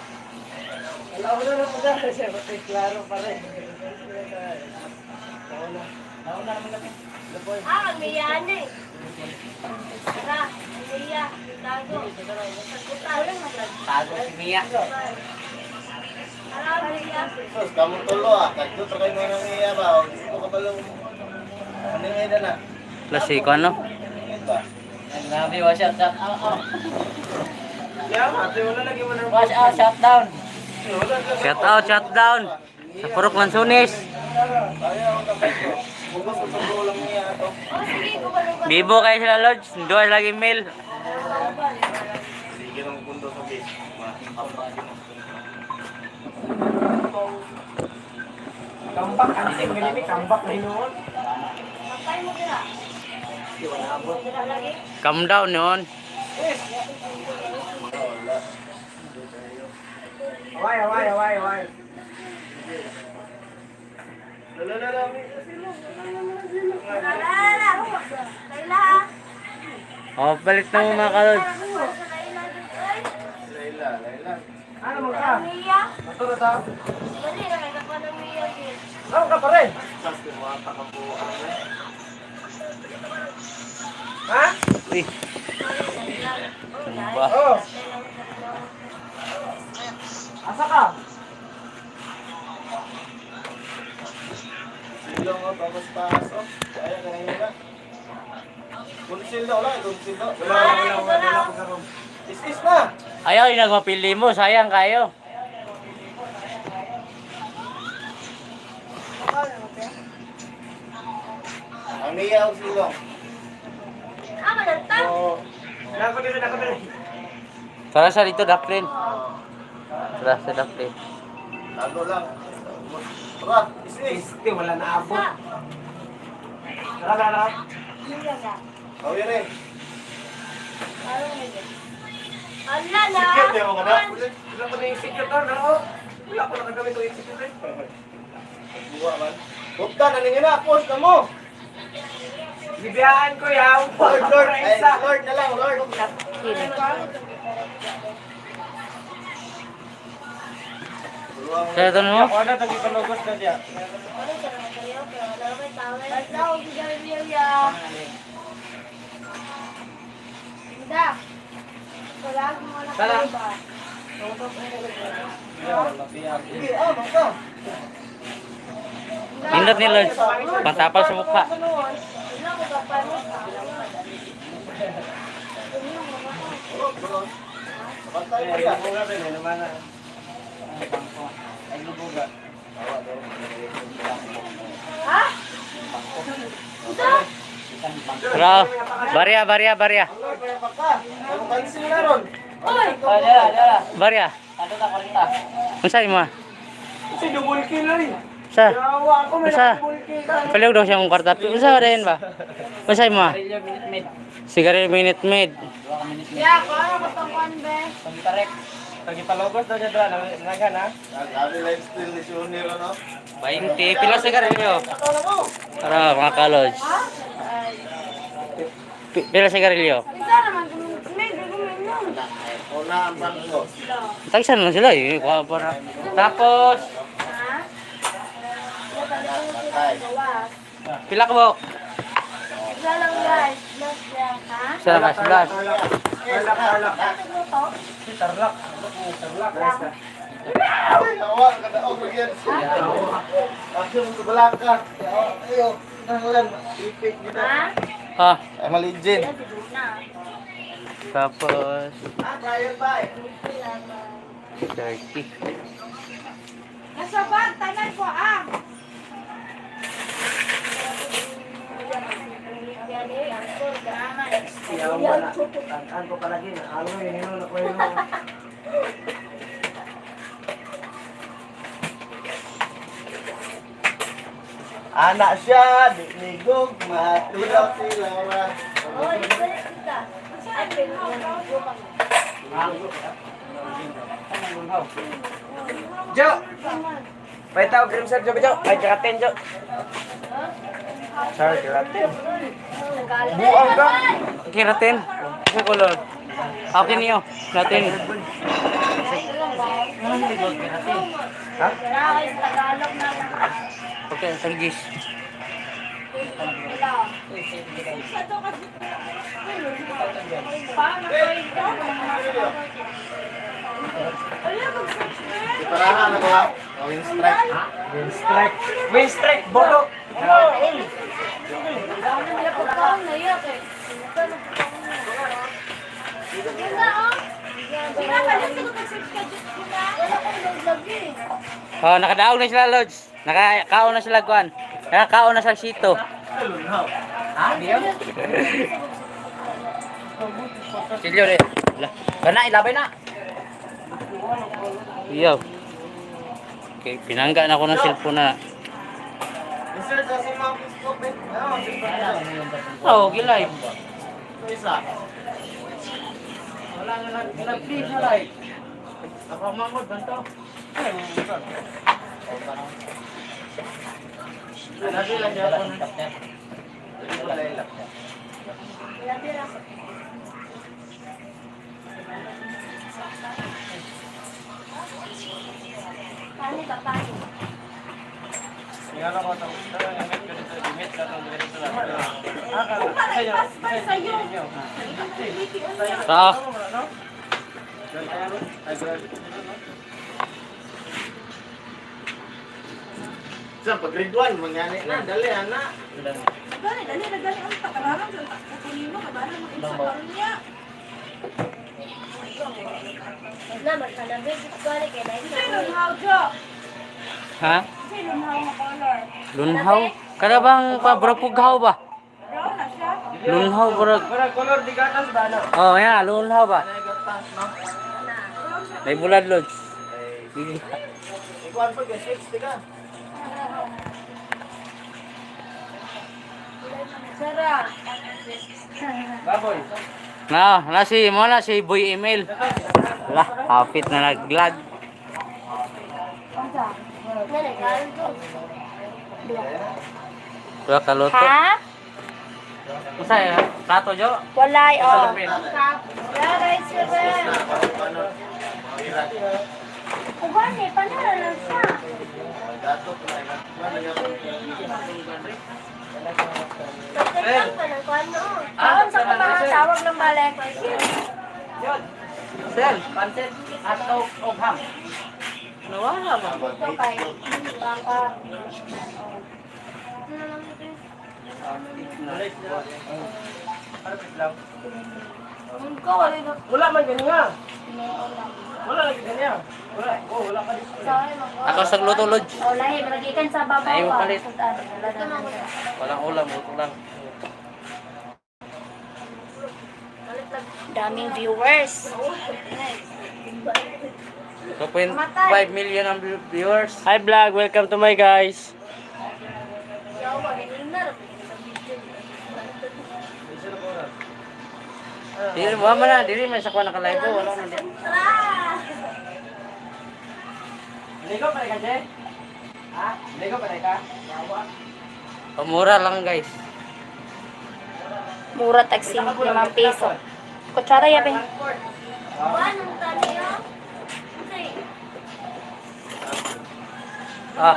Alam mo na lang po dahil siya. Matay klaro pa rin. Ang Mia na eh. Tara, ang Mia. Tago. Sagutan. Tago si Mia. Tara, Mia. Sus, kamu tulo ah. Kadto trakay mo nang iya ba? Hindi mo kapalo. Ano nga na na? Klasiko ano? Ba? Grabe, wash out. Kaya, ate, wala lagi mo na. Wash out, shutdown. Shutdown. Sa Purok Lansunis. Kaya ako tapos ko. Bugos ko tulo lang niya ato. Oh, sige, gumalugan. Bibo kayo sila Lodge. Dua lagi mail. Sige nang pundo sa base. Kambak, anting ganyan eh. Kambak na noon. Kapay mo dira. Dira lagi. Calm down noon. Away. Tara, Laila. Oh, balik na mo mga ka-Lodge. Laila. Ano mo ka? Mia. Maturo ta. Dali na kay ka ng Mia din. Ano ka pa rin? Sas ko mga takabuan. Ha? Uy, Oh, ba? Oh. Asa ka? Silong o, tapos taas o. Kaya ka nang hila. Kunsil daw lang, kunsil daw. Wala. Is na! Ayaw, yung nagmapili mo. Sayang kayo. Ang niya o silong. Ako na to. Oo. Nako din. Tara sa dito, Daplin. Tara sa Daplin. Tago lang. Tara, is. Wala na abot. Tara. Hindi ka. Tawin eh. Parang hindi. Ala na. Sikit niya mo ka na. Wala ko na yung secret no? Wala ko nakagamit yung secret. Buwa man. Bukta, naningin na. Post na mo. Bibiyaan ko yaw. Lord. Ay, Lord na lang, Lord. Sa ito mo? Ako na tagi palugos na diya. Ano ka naman kayo? Pero wala may tawel. Wala ako siya. Hindi. Wala mo na Tala. kayo ba? Sige, baka. Pindot ni Lord. Pantapal sa mukha. Wala ko kapalit. Bantay mo yan. Buga din naman na. Ay buga. Ha? Ito? Bro, barya. Lord, kaya baka. Ano kansil na ron? Uy! Barya. Unsay mo? Si double kill na rin. Sa? Yawa ako may Usa? double kill. Paliw daw siyang kwarta. Usa ba din ba? Unsay mo? Sigarilyo Minute Maid. Yeah, paano ko itong konbe? Tagi palugos na diya nagan ha. Nag-ari lifestyle ni Shunir, ano? 20. Pila sigarilyo? Ito na mo. Para mga kalods. Pila sigarilyo? Isa naman, may guminom. Una ang bangko. Tagsan lang sila eh. Kuha pa na. Tapos, Ha? Natalimutan ko gawas. pila ka ba? Isa lang guys. Last lang, ha? Sa last last. Tarlak. Nagluto? Si Tarlak. Tarlak. Ay, awa, kadaog mo yan. Ako mo kabalak ka. Ayo, nangulan. Ipik nyo na. Ha? Ha? Ay, maligin. Yan, siguro na. Tapos, Ah, trial ba eh? 30. Nasa bag, tanan ko, ah! Yawa na. Tantan ko palagi na. Ano yun na ko yun. Anak siya, di ligog, matulaw tilawan. Oh, ibalik kita. Ay, pinagluto kami. Jo! May tawag cream sir, Jo. Ay, keratin, Jo. Sir, keratin. Buang ka! Kiratin. Ano color? Okay niyo. Natin. Ha? Nakakay sa Tagalog na Okay, sanggis. Paano ko ito? Iparahan na ko ha. Gawing strike. Win strike. Win strike, bolo. Oh, nakadaog na sila, Lods. Nakakaon na sila, Kuan. Nakakaon na sa sito. Ha? Diyo? Silyo rin. Kana, ilabay na. Iyo. Okay, pinangga na ako ng cellphone na. Sir, sa si Ma'am Biscoop eh. Ano, Biscoop? Oh, gilay. Ito isa. Wala na nag-flip na like. Napamangod ba ito? Nabi lang niya ako ng Paano ka paano? Yan ako sa limit ka to dito lang. Sa Ay, Sa pag grade 1, mangyani na, dali, anak. Dali ang pagkararam sa kukunin mo, kabala mo isa karon niya. Na magkanabi balik kay dai. Sino how jo? Ha? Sino how nga color? Lunhaw? Kada bang pabrapughaw ba? Brown na siya. Lunhaw brag. Para color di gatas ba no? Oh, ya, lunhaw ba? Gatas no. May bulad lods. Ikuan pa guys, 60 ka. Sara. Baboy. Na si Boy Emil. Lah, hapit na naglag. Nene karon to. Dua kaluto. Ha? Usa ya? Plato jo. Walay oh. Salapin. Yaray seven. Uban ni panara lang siya. Pagkakang pa ng kwano. Kaon sa mga tawag ng balik. Yun. Sel, pansit at og ham. Nawala ba? Ito kay baka. Ko wala na. Wala man ganyan. Wala lagi ganyan. Wala. Oh, wala ka dito. Ako sa luto lodge. Oh, lahi malagikan sa babaw. Ayaw pa. palit. Walang ulam, uto lang. Daming viewers. 2.5 million ang viewers. Hi vlog, welcome to my guys. Dili mo man na, dili man sa kuha naka-live ko, wala man din. Ligo pa rin ka, Jen? Ha? Ligo pa rin ka? Pamura lang guys. Mura tag 5 piso. Kutsara ya ben. Ah,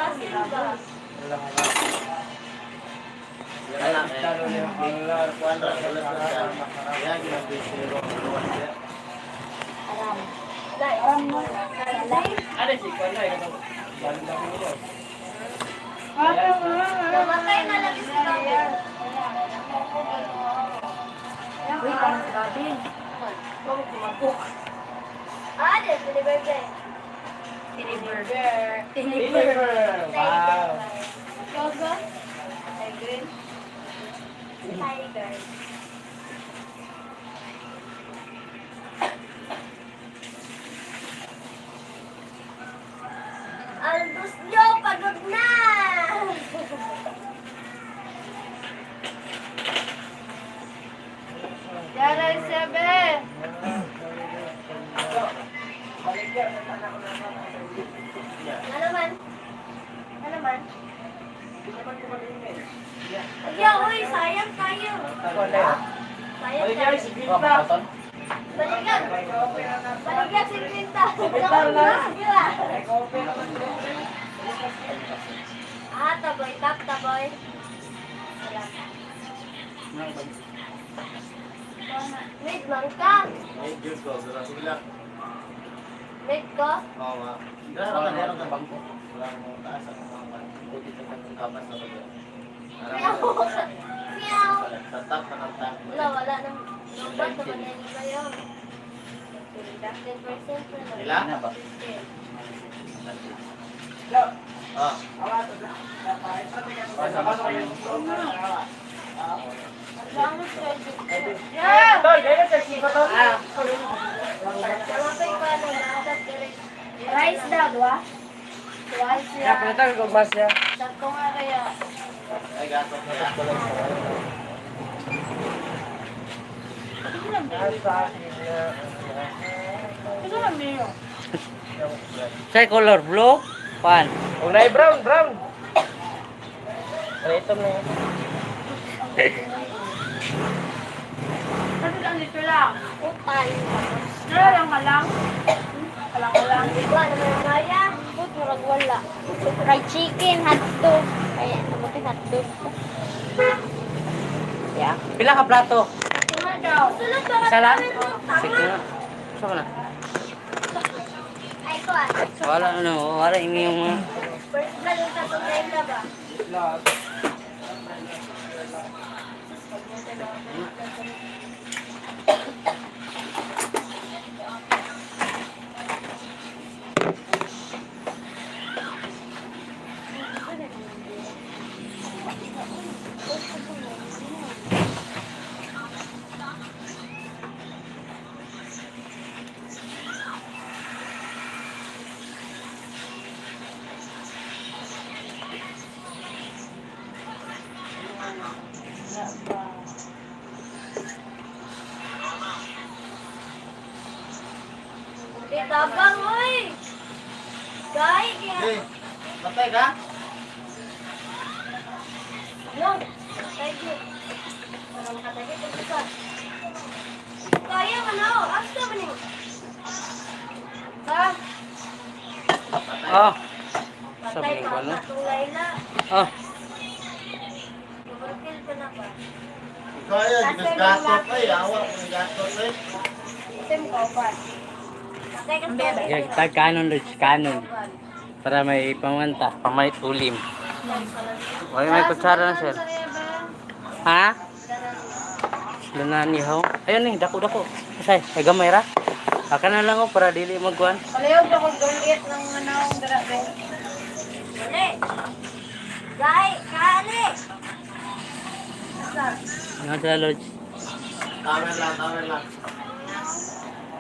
Ada sih, kuan na ikaw. Banda ko nito. Namatay na lang sila. Uy, parang si Babin. Ah, di, tiniburger. Tiniburger. Wow. Kogo? Tiger. Tiger. Albus nyo, pagod na! Yaray sebe! Ano man? Ano man? Kaya, uy, sayang tayo. Sayang tayo. Baligyan. Baligyan si Quinta. Ah, taboy. Tap, taboy. Wait, mangka. Ay, Diyos ko, sarap sila. Wait ko. Oo, ma. Grabe ka meron ng bangko. Wala mo taas ang mga puti sa kapas na pag Meow. tatap na ng tap. Wala nang number naman na iba yun. 10% na lang. Ilan? Ah. Yeah! Tol, kaya sa sipa to? Namapay pa na natat direct. Rice daw, dua? Rice Ya, ya. pinatang ko bas ya. Sakto nga kaya. Ay, gato na yan. Ito lang niyo. Say color blue, pan. Huwag na brown, brown. Ito na yun. Sabi lang dito lang. Upal. Nala lang malang. Kalang-kalang. Iba naman ang maya. Put, murag wala. Fried chicken, hotdog. Ay, nabuti hotdog. Yeah. Pila ka plato? Tuma daw. Sulod ba? Isa lang? Sige na. Saan na? Ay, kuwan. Wala ano, wala ini yung First blood yung tatong Layla ba? Lahat. Tabang, oy! Gay, kaya... Hey, patay ka? Yung, thank you. Para makatagay ito isa. Kaya ka na, oh. Asa ba niyo? Ha? Oh. Patay Sabi ka, ko, ano? tatong Layla. Oh. Overkill ka na ba? Kaya, ginagatot ay. Awa, ginagatot ay. Itim ka, ba? Patay ka sa Yan, tag kanon, Lods. Kanon. Para may pamanta. Pamay ulim. May kutsara na, sir. Ha? Lunan nihaw. Ayun ni, dako-dako. Say, ay gamay ra. Aka na lang oh, para dili magkuhan. Palihog ako gulit ng manawang darabe. Dali! Gay, kali! Asa? Ano sila, Lods? Tawer lang.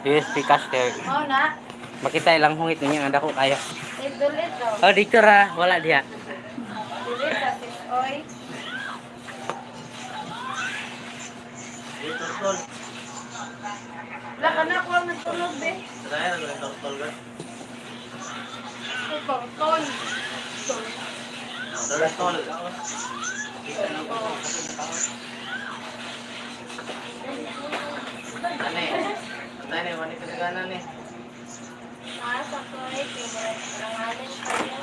USB caster. Oo na. Makita ilang hungit ninyo, ang dako kaya. Idulit daw. Oh, dito ra. Wala diha. Dulit sa oy. Dito, tol. Wala ka na ko ang nagtulog, be. Kaya, tol ka. Ikaw, tol. Tol. Tane, wani ka naganan eh. Ah, sa koy, pinangalan kayo.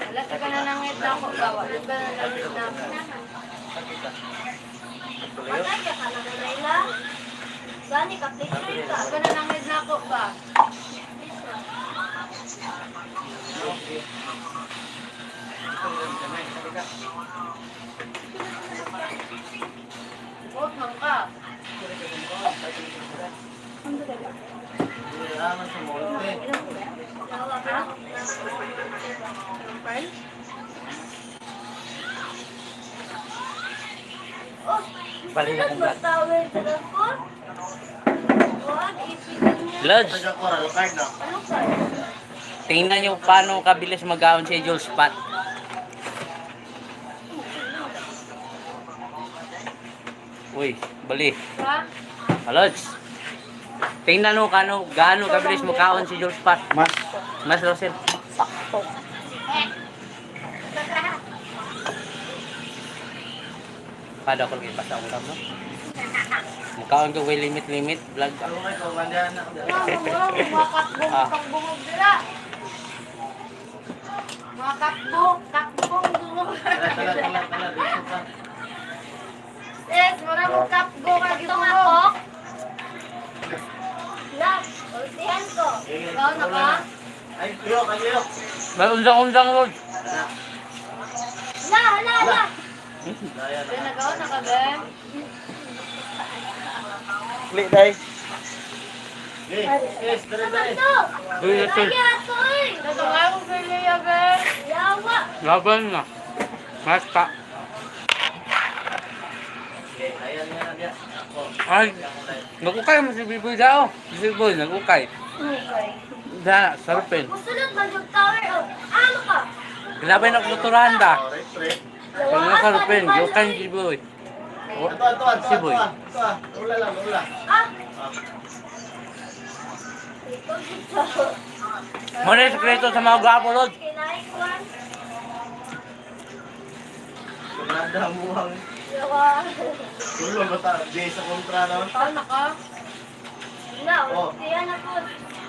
Wala ka na nangit na ako ba? Wala ka na nangit na ako. Patay ka ka na Layla. Gani ka, picture ka. Wala ka na nangit na ako ba? Huwag man ka. Aman sa monte. Tawa ka? Oh, Bali na kong vlog. tawin sa dapot. Huwag, ipitin niya. Lods, Taga coral card na. Ano ka? tingnan nyo paano kabilis mag-aon si Jules Pat. Uy, bali. Ha? Lods, tingnan nyo gaano kabilis mag-aon si Jules Pat. Mas Rosel. Pada ko lagi pasang ulam no. Mukhaon ko may limit vlog ka. Ano kayo, bandahan na. Makakbong dira. Kakbong bungog. Tala, dito ka. Yes, mura mo kakbong ang gitungok. Love, ultihan ko. Ikaw na ka? Ay, liyok. May undang Lord. Hala. Daya na. Nagawa na ka, be? Klik, day. Yes, dali. Uy, ito. Kaya, toy. Nagawa mo sa liya, be? Yawa. Laban na. Mas pa. Okay, ayan nga na dia. Ako. Ay, nagukay mo si Biboy dao. Si Biboy, nagukay. Okay. Da, sarapin. Musulod ba yung tower? Oh, ano ka? Grabe na kulturahan da. Right. Kung nasarapin, yukan si Biboy. Ito. Si Boy. Ula lang. Ah? Ito dito. Muna yung sekreto sa mga gwapo, Lord. Kinaikuan. Kumanda mo ang Yawa. tulo bata. Di sa kontra na. Paano ka? Na, Oh. kaya na po.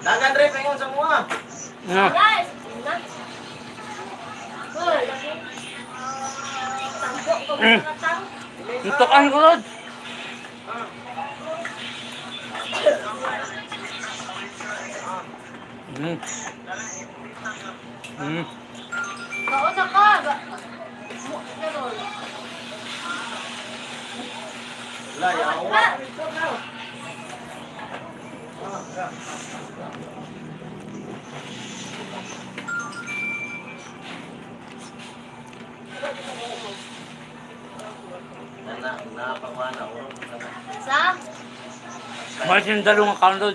Dagan rin, pengon sa mga. Ano? Guys, na. Hoy. Tambok ko mga tao. Tutukan ko, Lord. Mm. Mm. Kauna ka. Wala, yawa. Sa? Mas yung dalawang account doon.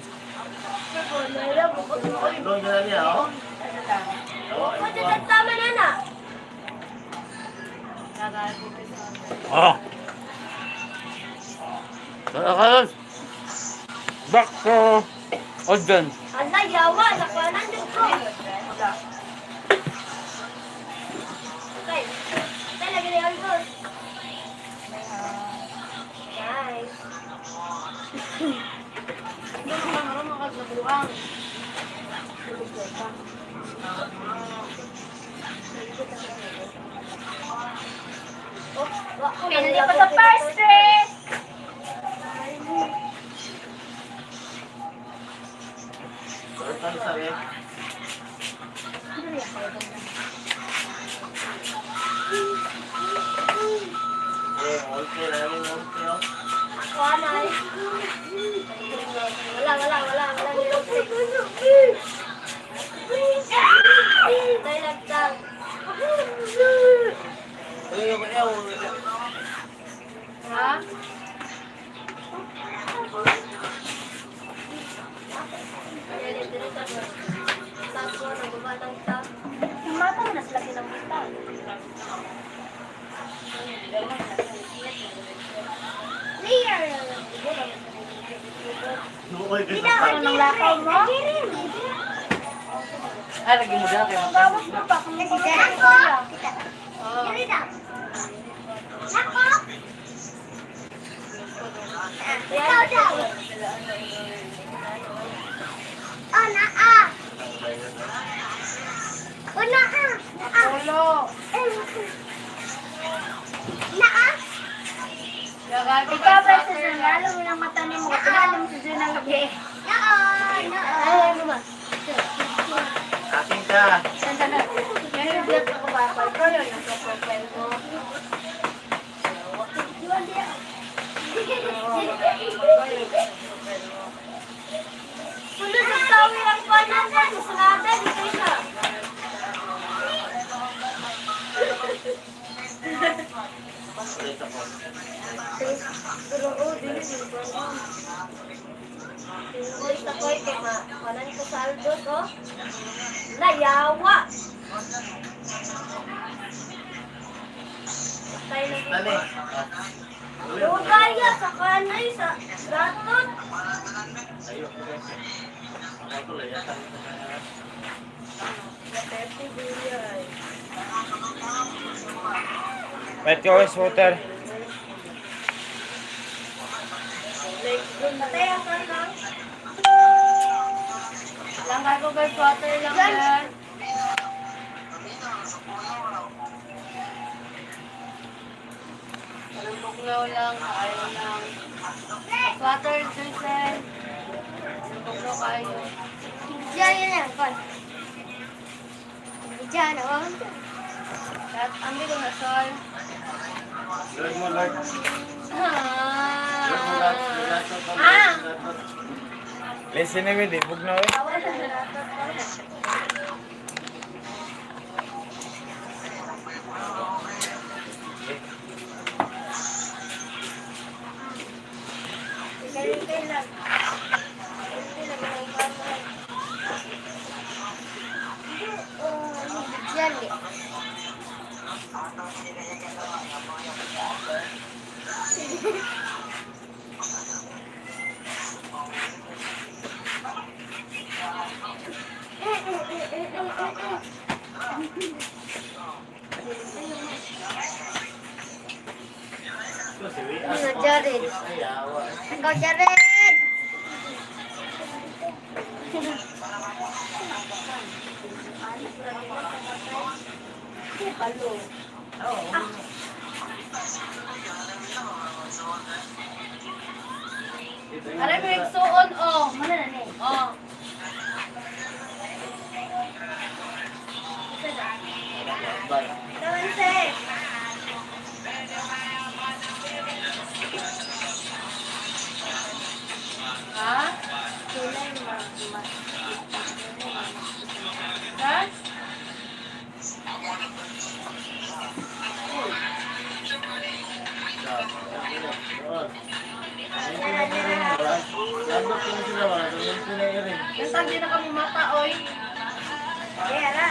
Doon na niya, oh. Tama na na. Oh. Tara ka doon. Back to Ogden. Ala, yawa. Nakuanan din ko. Okay. Tay, lagi na yung dos. Guys. Ito naman makaglabuang. Pinili pa sa first dress. Ano sabi? Okay, namin okay, oh. Wanay. Wala. Tay, lagtang. Ha? Mata mo na sila pinamita. Clear! Ano nang lakaw mo? Ay, lagi mo dyan kayo. Bawas mo pa kung may pagkakita. Kita. Lako! Ikaw daw. Oh, naa. Oh, naa. Ulo. Naa. Ikaw ba sa sinalo mo ng mata ni mo? Pinalo mo sa sinalo. Naa. Ay, ano ba? Akin ka. Yan yung vlog ako ba? Pero yun, nasa profile mo. Sunod sa tawi lang pa na susunada. Dito siya. Uy, sa koy kay manan ko sa aldos, oh. Layawa. Tayo na Dali. Lugaya sa kanay sa gatot. Ayun. Ako lang yata. Wet ka always water. Patay ako lang. Langgar ko guys, water lang yan. Walang bugnaw lang, ayaw lang. Water, Jason. Walang bugnaw kayo. Diyan yun yan, kon. Diyan, awan ko. At ambi ko na, Sol. Lord mo, Lord. Lord mo, Lord. Ah! Listen na di bugnaw eh. Awan sa gatot ko. Ikay lang. Diyan eh. Jared. Ikaw, Jared! Aray mo yung suon, oh. Mana na ni? Oh. Ha? Landok ko na sila mga pinairing. Nasaan din na kami mata, oy. Kaya na.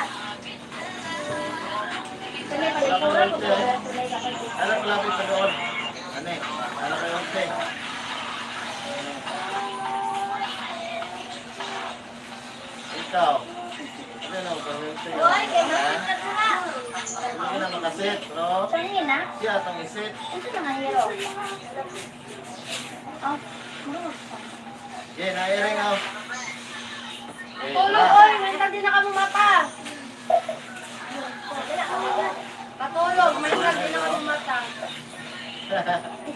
Kami paligura ko po. Anak lapit sa doon. Ano eh? Anak kayo okay. Ikaw. Ano na, pamilti. Oy, kaya masit na sila. Hindi ka na makasit, bro. Saan na? Siya, itong isit. Ito na nga hero. Oh, Okay, nairing ako. tulog, oy. Mental din na kami mata. Patulog, mental din na kami mata.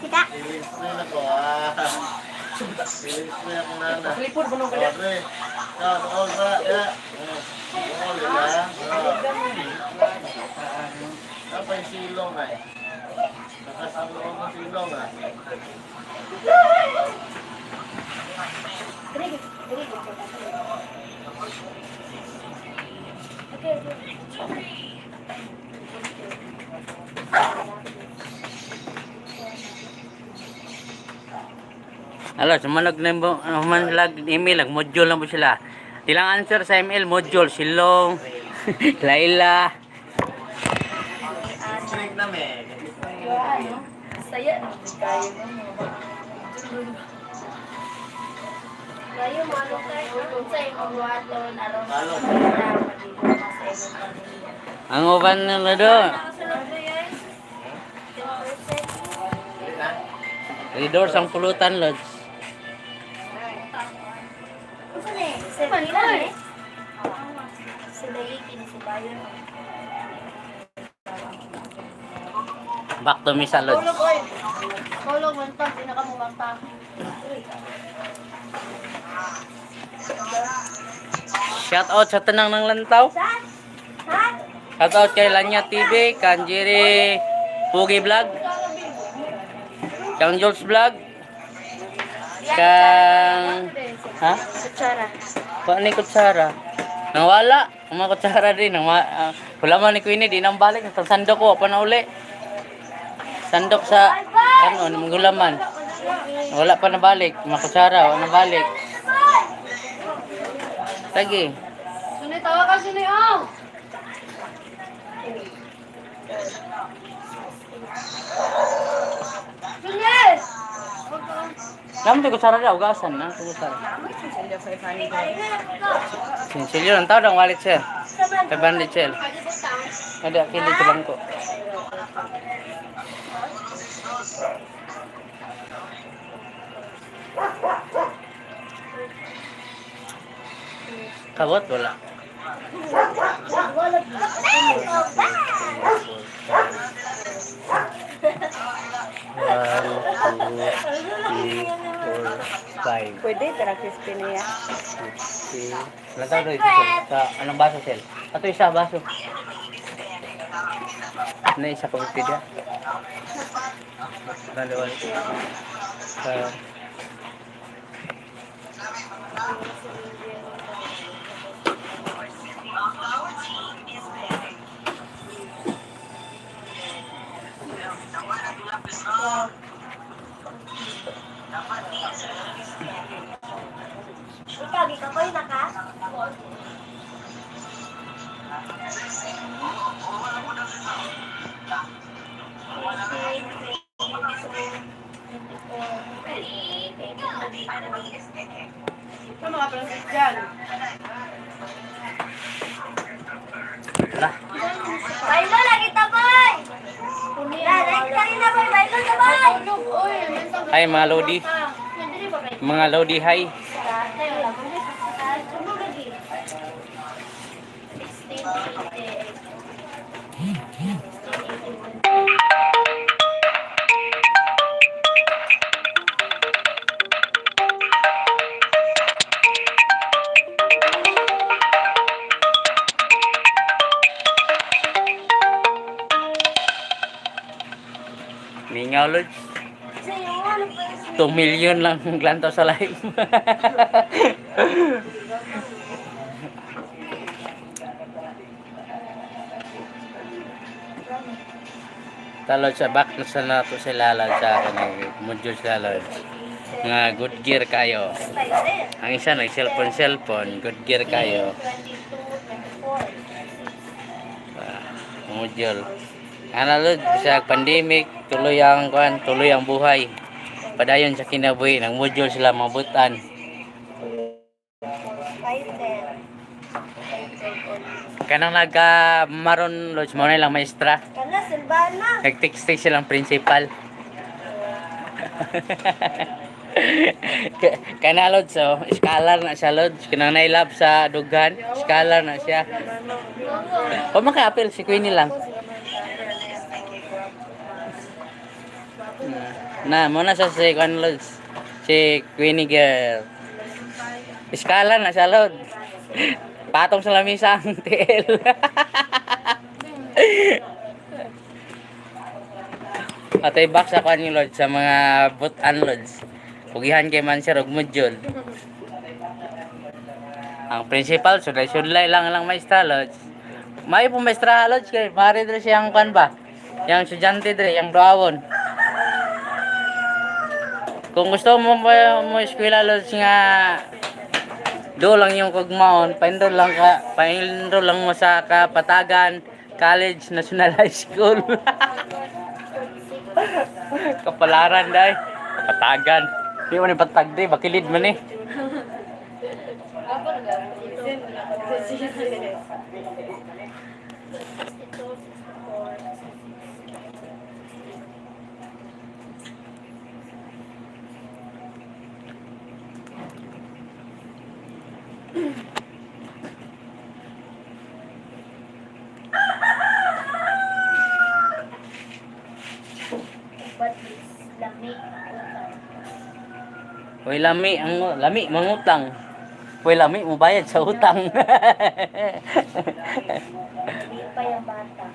Kita. Ilis-spray na ko, ah. Ilis-spray ako nana. Lipod mo nung kanya. Pare, ikaw, doon ba? Ya. Doon, ya. Apa yung silong ay? Nakasalong ng silong ah. Alo, sumanog na yung man lag email, lag module lang po sila. Ilang answer sa email, module, silong, Laila. Drink na me. Saya. Kayo mo ano kayo kung sa imong wato aron Halo. Ang uban nila do. Ridor sang pulutan, Lods. Manila eh. Sila ikin si Bayon. Back to me sa Lods. Tulog oy. Tulog man pa, di na ka mumanta. Shout out sa tanang ng lantaw. Saan? Ha? Shout out kay Lanya TV, Kanjiri Pugi Vlog, Kang Jules Vlog, Kang ha? Kutsara. Paano ni kutsara? Nawala. Ang mga kutsara din. Wala man ni Queenie, di nang balik. Ang sandok ko, pa na uli. Sandok sa, ano, gulaman. Wala pa nabalik. Mga kutsara, wala nabalik. Lagi. Suni, tawa ka suni, oh! Suni! Naman ito kutsara daw, ugasan na. Ito kutsara. Sinsilyo lang tao, ang wallet sir. Kay bandit sir. Ada, kili ko lang ko. Kabot, wala. Pwede, tara crispy niya. Wala tao doon ito sir. Sa anong baso sir? Ato isa baso. Na isa ko pipidya. Dalawa. Ikaw, di ka koy na ka? Ito mga plastic dyan. Tara. Bailo, lagi taboy! Like ka rin na boy, bailo taboy! Hi mga Lodi. Mga Lodi, hi. Mingaw Lods. 2 million lang glanto sa live. Talod sa back na sa nato sila lad sa kanang module sila lad. Nga good gear kayo. Ang isa nag cellphone, good gear kayo. 22, 24, Module. Ano lad sa pandemic, tuloy ang kuan, tuloy ang buhay. Padayon sa kinabuhi ng module sila mabutan. 5, 10. Kanang naga maron lodge mo na lang maestra. Kana, Silvana. Nag-text silang principal. Kana lodge so, scholar na siya lodge. Kanang nailab sa dugan, scholar na siya. O maka-appeal si Queenie lang. Na, muna sa si Kwan lodge. Si Queenie girl. Scholar na siya lodge. Patong sa lamisa ang TL. Atay back sa kwan yung lodge sa mga butan lodge. Pugihan kay man siya og module. Ang principal sudlay lang maestra lodge. May po maestra lodge kay mari dre siyang kwan ba? Yang estudyante dre, yang doawon. Kung gusto mo eskwela lodge nga do lang yung kugmaon, pa-enroll lang mo sa Kapatagan College National High School. Kapalaran dai. Kapatagan. Di mo ni patag di, bakilid man eh. But it's lamig. Hoy lami mangutang. Hoy lami mo bayad sa utang. Hindi pa yung bata.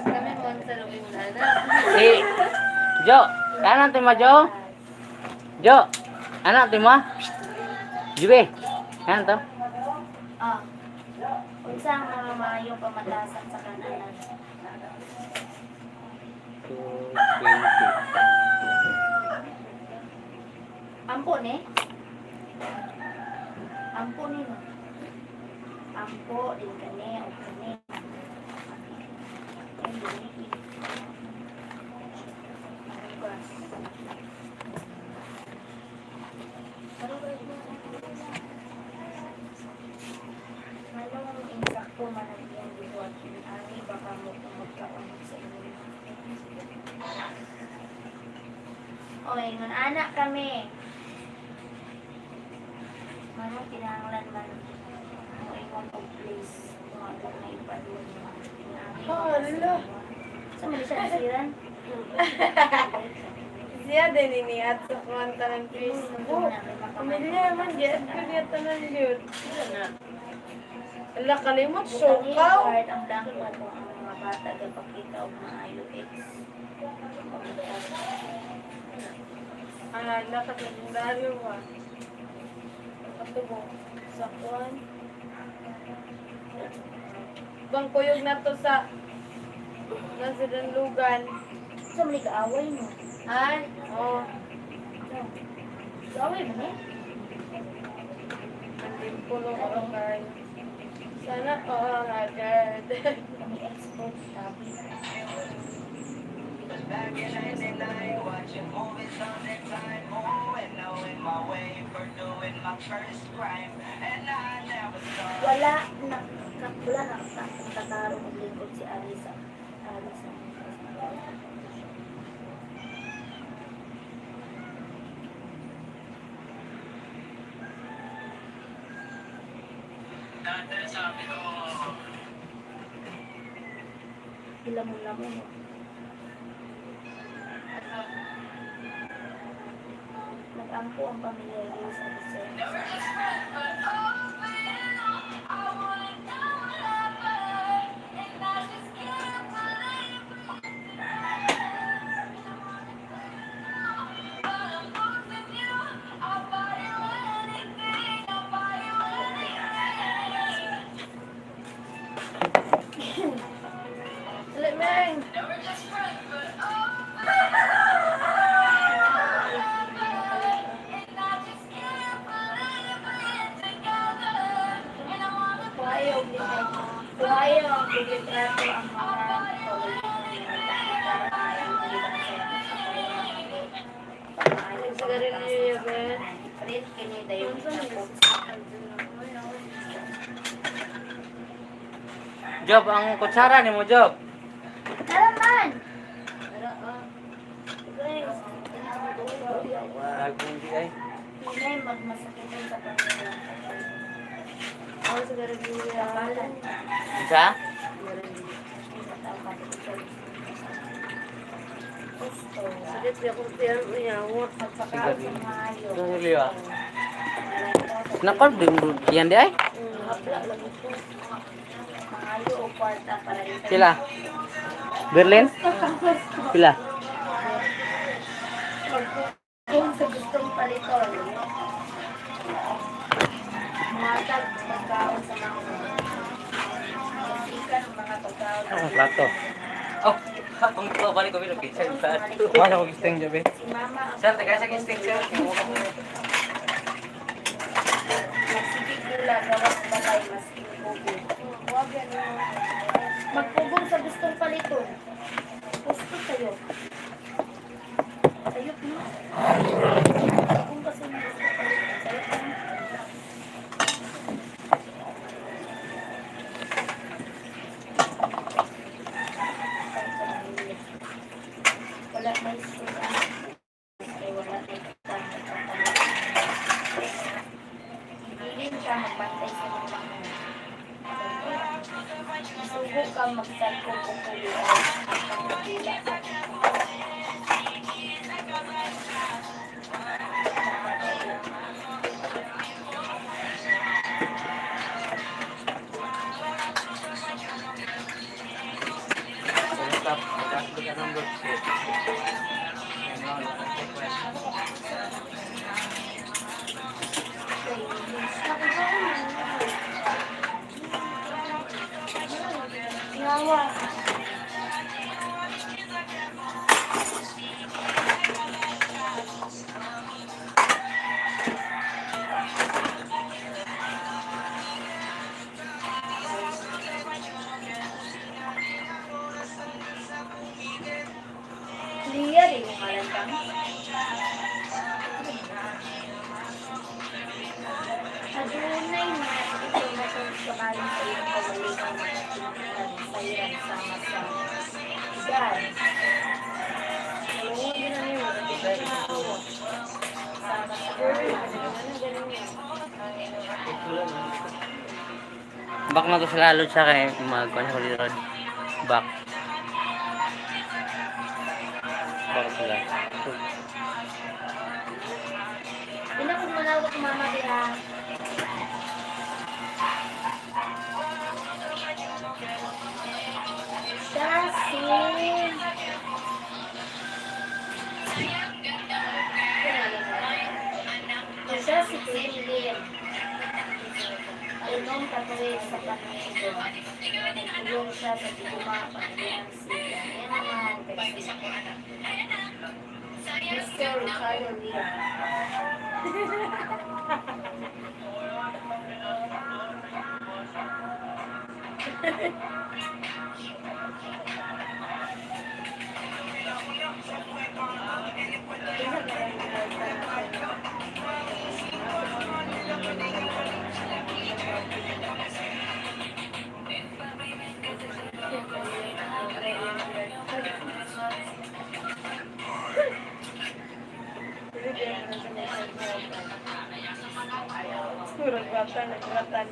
Kami mo sa loob mo na. Si Jo, kanan ti ma Jo? Jo, anak ti ma? Jube. Kan to? Ah. Unsa ang mga maayong pamatasan sa kananan? 220. Ampo ni? Ampo ni no? Ampo din kani o kani. Ay, dili. Bukas. Anong insakto man ang iyong buhat? Ani baka mo magkaunod sa inyo. Oy, ngun anak kami. Manong kinahanglan man mo ingon og please tumawag na ipadun. Hala. Sa mo siya nasiran? Siya din iniat sa kwanta ng Facebook. Pamilya man, diyan ko niya tanan yun. Ala, kalimot, sokaw. Ang dami pa to ang mga bata gapakita og maayo ex. Ala, nakatagundalo ba? Katubo. Sa kwan. Bang kuyog na to sa lugan. Sa mo kaaway mo. Ay, oh. Kaaway mo ni? Andin pulo ko kayo. Sana all agad. Kami expert sabi. Wala na katarong maglingkod si Arisa. Arisa. Ilamon-lamon mo. Nag-ampo ang pamilya Rio sa Vicente. Kung ayaw ang pilitrato ang mga Sigarilyo niya, Ben. Rin kinidayon ako. Job, ang kutsara ni mo, Job. Naraman! Hindi ay. Hindi magmasakit yung sa pamilya. Ako sigarilyo niya. Isa? Sakit niya kung tiyan mo niya. Sigarilyo ah. Nakal din yan di ay? Mangayo o kwarta para rin. Sila. Berlin? Sila. Kung sa gustong paliton, matag pagkaon sa mga kasikan ng mga pagkaon. Ang plato. Oh, kung ito balik ko bilang pizza. Wala ko gisting Job eh. Si mama ang Sir, taga sa gisting sir. masigig nila gawas batay mas pugong. Huwag yan magpugong sa gustong paliton. Gusto kayo. Ayok mo. Kung kasi may gusto paliton, sayok mo. Wala may suka. Kaya wala may hindi siya magbantay sa mga sugo ka magsalko kung kulian at pangkabila. Ngawa. Liya rin yung malantang. Adunay mga ito na sa kaling sa iyong kawalikan sa iyong sama sa God. Alam mo, din na niyo. Sama sa Bak na to sa lalo sa kay magkuhan sa Holy Road. Bak. Bak sila. Pinakot manawag ko mama diha. Shasin. Siya si Pilin. Inom katuwid sa panigo. Nagtulong siya sa tugma pagbilang siya. Yan naman. Mr. Ricardo Lia. Nagratan.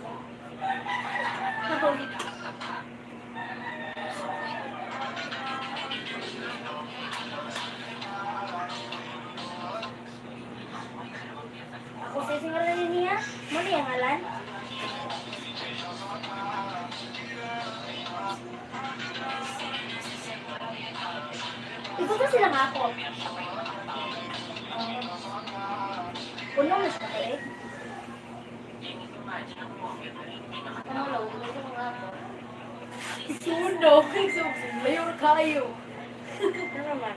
Ako sa singalan niya, mali ang ngalan. Ikaw ba sila nga ako? Puno mas ka eh. Ano lang, ito nga ako. Sundo. Mayor kayo. Ano naman?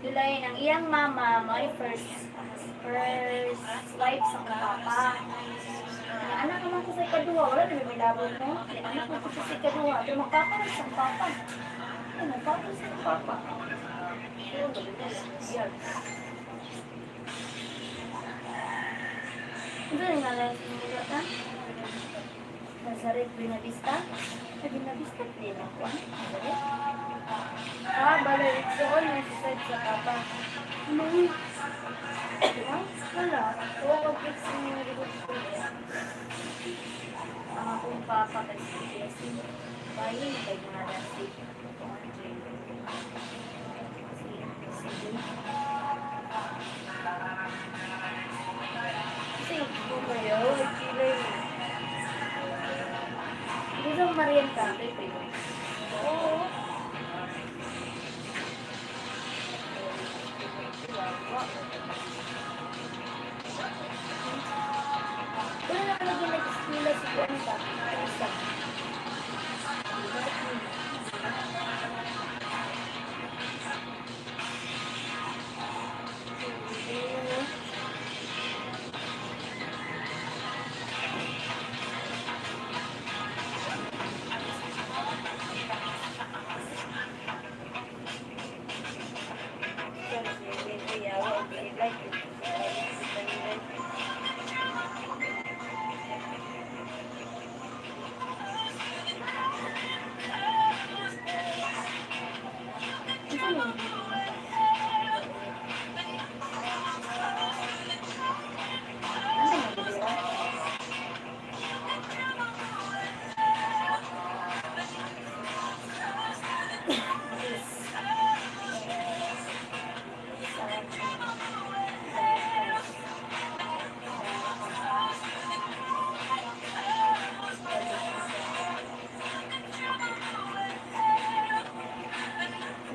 Sila yun, ang iyang mama, my first wife sa papa. Ang anak naman ko sa ikadua. ikaduha, wala na may labot mo. Anak mo sa ikaduha, pero magpapalit sa papa. Ay, magpapalit sa papa. Yan. Ito yung nalala sa mga ka? Nazaret, Binavista? Sa Binavista, din ako. Nazaret? Balik doon, nasa side sa papa. Ano yun? Wala. Oo, mag-fix niyo yung likod ko. Ang akong papa kasi kasi bayan kay nga si Kasi bumayaw, nagkilay. Gusto Marian Cafe pa yun. Oo. Wala na lagi nag-eskwela si Juanita. Isa.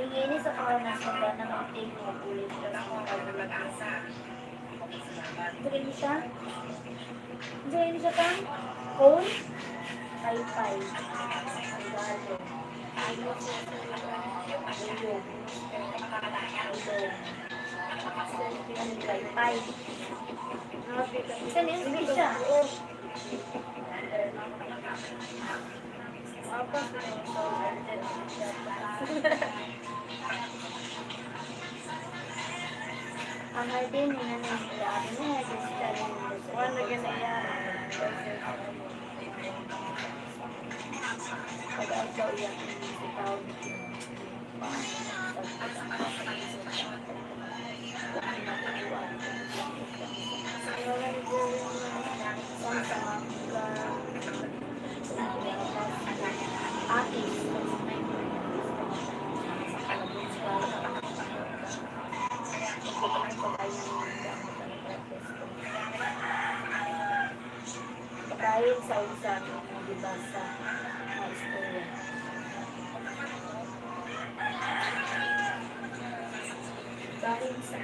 Linis sa pangalan ng mga tingin ng ulit sa mga kagulagasa. Diyan siya? Diyan siya ka? Phone? Wi-Fi. Regalo. Wi-Fi. Saan yung hindi siya? Apa sih? Ang hardin na nangyayari niya, just telling me this. Ano ganyan? Pag-agaw yan, si Tawag. Dahil sa usan, dibasa na istorya. Dahil sa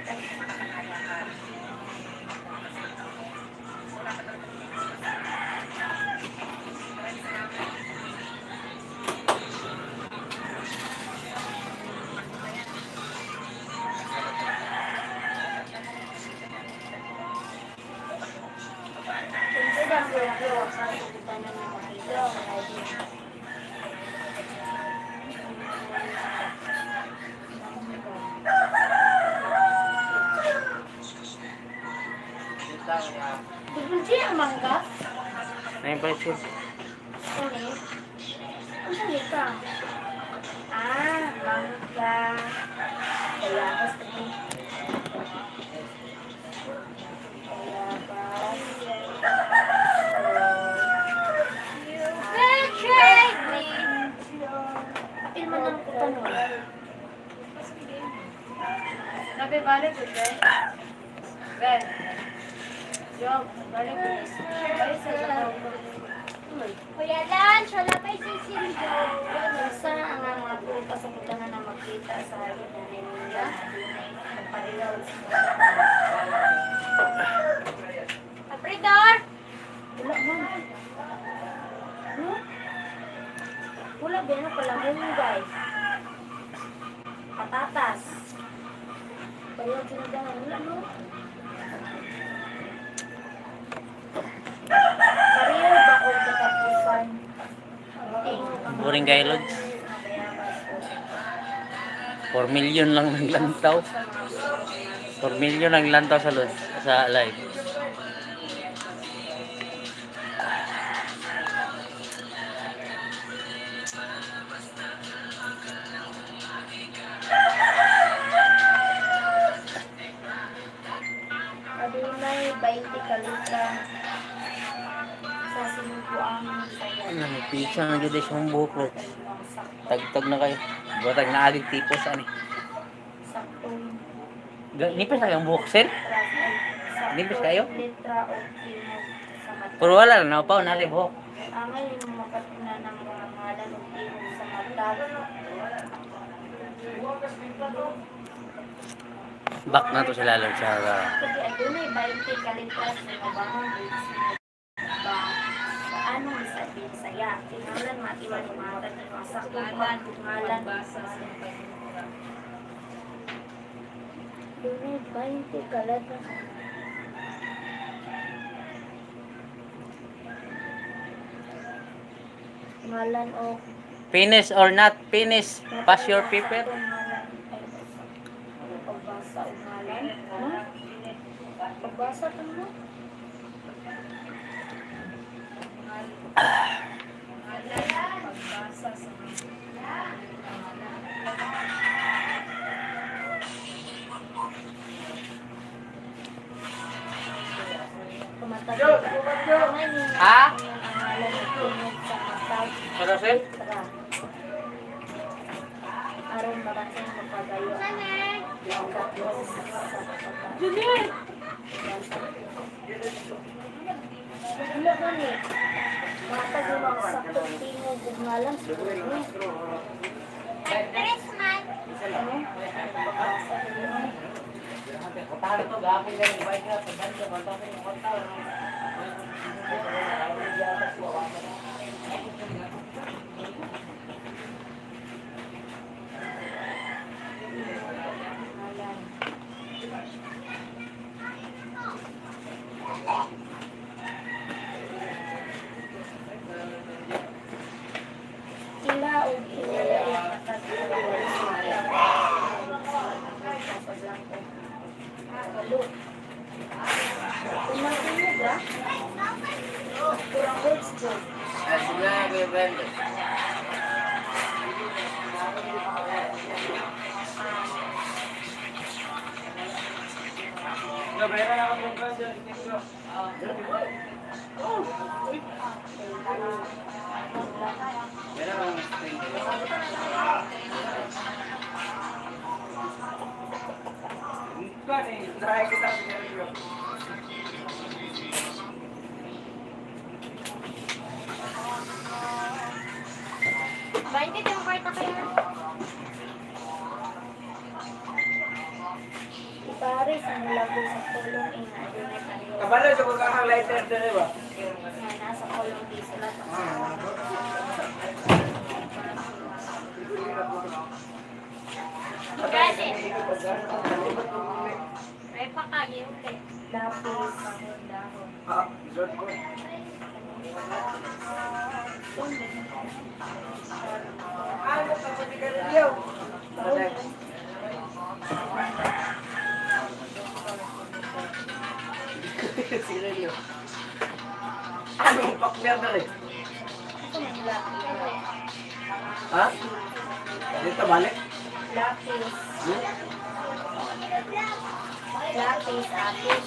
Dibulji ang mangga? Ngayon pa siya. Ano? Ano ito? Mangga. Kaya basta apil man ang kutanong. Nabi balik ko, Ben. Ben. Job, balik ko. Balik sa job. Kuya Lance, wala pa isisildo. Basta ang mga puta sa kutanan na makita sa halip na nila. Parilaw sa Apridor! Wala man. Wala ba na pala hunggay? Patatas. Parilaw sinadahan. Wala no? Parilaw ba o patatas? Barangay Lodge. 4 million lang ng lantaw. 4 million ang lantaw sa Lodge, sa live. Adunay 20 kalitra sa sinubuang saya. Ano, may pizza na ganda siyang buhok, Lodge. Tagtag na kayo. Buwatag na aling tipos, ano. Saktong Nipis na kayong buhok, sir? Nipis kayo? litra o kilo sa mata. Pero wala lang, napaw na rin buhok. Angay yung makatuna ng mga ngalan o kilo sa mata. Back na to sila, Lodge. Sa, Kasi adunay 20 kalitra sa mabahang ba ano sabihin saya. Tingnan matiwan yung mga saktong pangalan. Dunay 20 kalitra. Ngalan o finish or not finish, pass your paper. pagbasa o ngalan. Pagbasa ito mo? Kumatagal ka. Ha? Ngalan o tunog sa matag. Pero, sir? Tara. Aron marasing mapagayo. Juliet! Wala ba ni? Matag yung mga saktong tingog ug ngalan. Ano? Basa ko yun. Ngalan. Sila o kilala o katagpuan sa Halo. Tumatulog ba? Kurang words dyan. Sila Kuya Brandon. Meron bang string dito? Bakit yung kwarta kayo? Ipares ang lago sa tulong ina. Adunay kayo. Kabalo sa pagkakang lighter doon ba? Nga nasa kolong di sila. Kasi. Ay pakagi yung te. Lapis. Ah, resort ko. Ano pa sa tigarilyo? Sigarilyo. Anong pakler na rin? Ha? Dito balik? Lapis. Lapis, apis.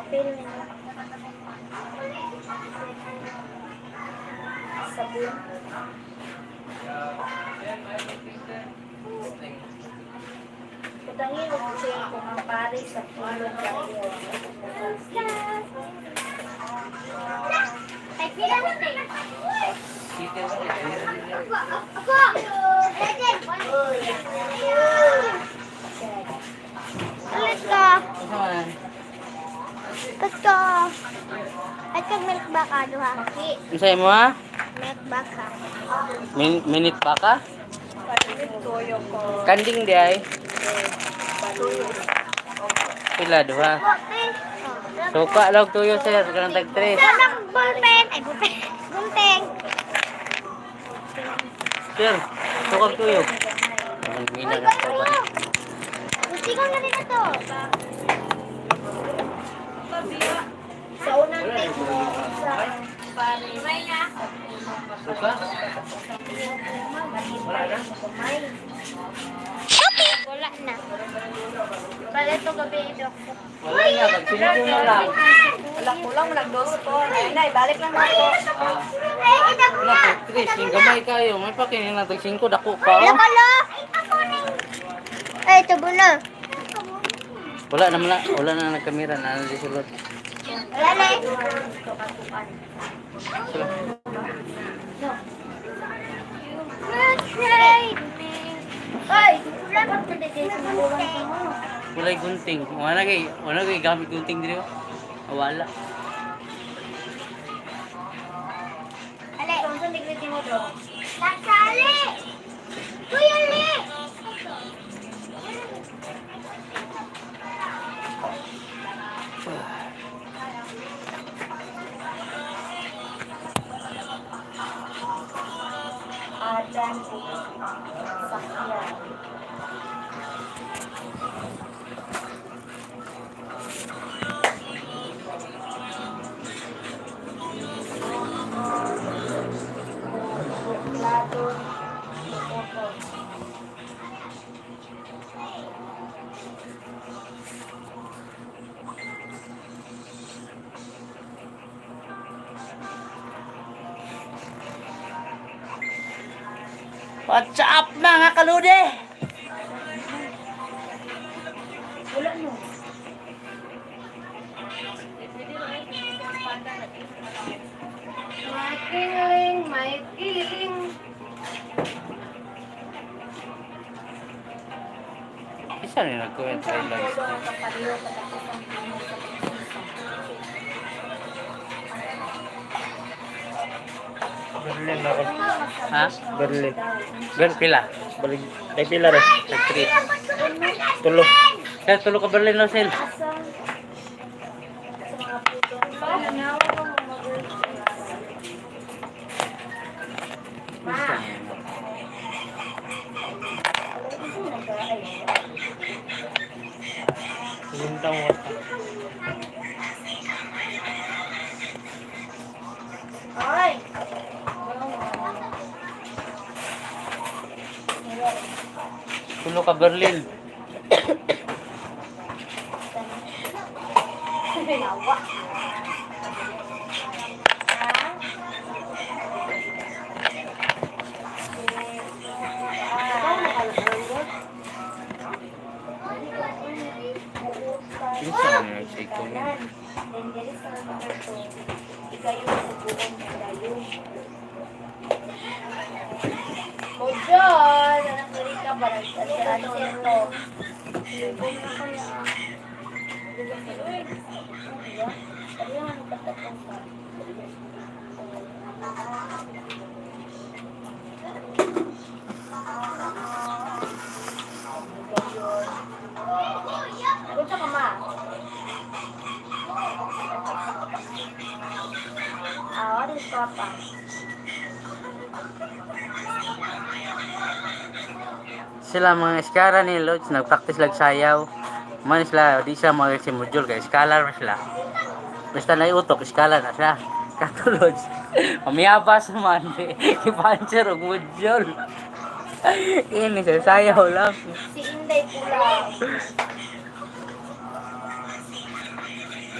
Papel nila. Sabon. Putangin mo siya kung ang pare sa pulo tayo. Alis ka. Asa man? Alis ka. Ay, kag milk baka, duha. Unsay mo ha? Milk baka. Minute pa ka? Tuyo ko. Kanding di ay. Pila duha. Suka log tuyo sir, kanang tag 3. Sana kong ballpen. Ay, ballpen. Gunting. Sir, suka tuyo. Ang mina na pa ba? Gustikan na rin na to. Sa unang take mo, sa parimay na. Suka? Wala na. Bala ito gabi, doktor. Wala na, pagsinuto na lang. Wala kulang mo nag-dos ko. Nay, balik lang ako. Ay, ito ko Wala na. po, Chris, yung gamay kayo. May pakinin na tag 5 dako pa Wala oh. kala. Ay, ito mo na. Wala na nagkamera na nalisulot. Wala na eh. Sila. Ay, wala ba ito dito sa buwan ko? Kulay gunting. Wala kay gamit gunting dito. Wala. Ale, kung saan degree mo bro? Nasali! Kuya Li! Adan sakyan. What's up mga kalude? Makiling, may kiling. Isa rin nagkuwento rin lang. Berlin ako. Ha? Berlin. Pila? Balik. Ay pila rin. Tag 3. Tulo. Sir, tulo ka Berlin no, Sel? Lintang mo. Ay! Tulo ka Berlin. Isa rin nag-shake ko. Then there is a number 2. Ikayo sa buong dayon. Mojon! Anak ko rin ka ba? Nagsasaran sito. Libong na kaya. Kailangan katatang sa. Gusto ka ma? What is Papa? Sila mga eskara ni Lods, nag-practice lang sayaw. Man sila, di siya mga si module kay scholar na sila. Basta na iutok, scholar na siya. Katulod, mamiyabas naman, i-puncher o module. Ini siya, sayaw lang. Si Inday Pula.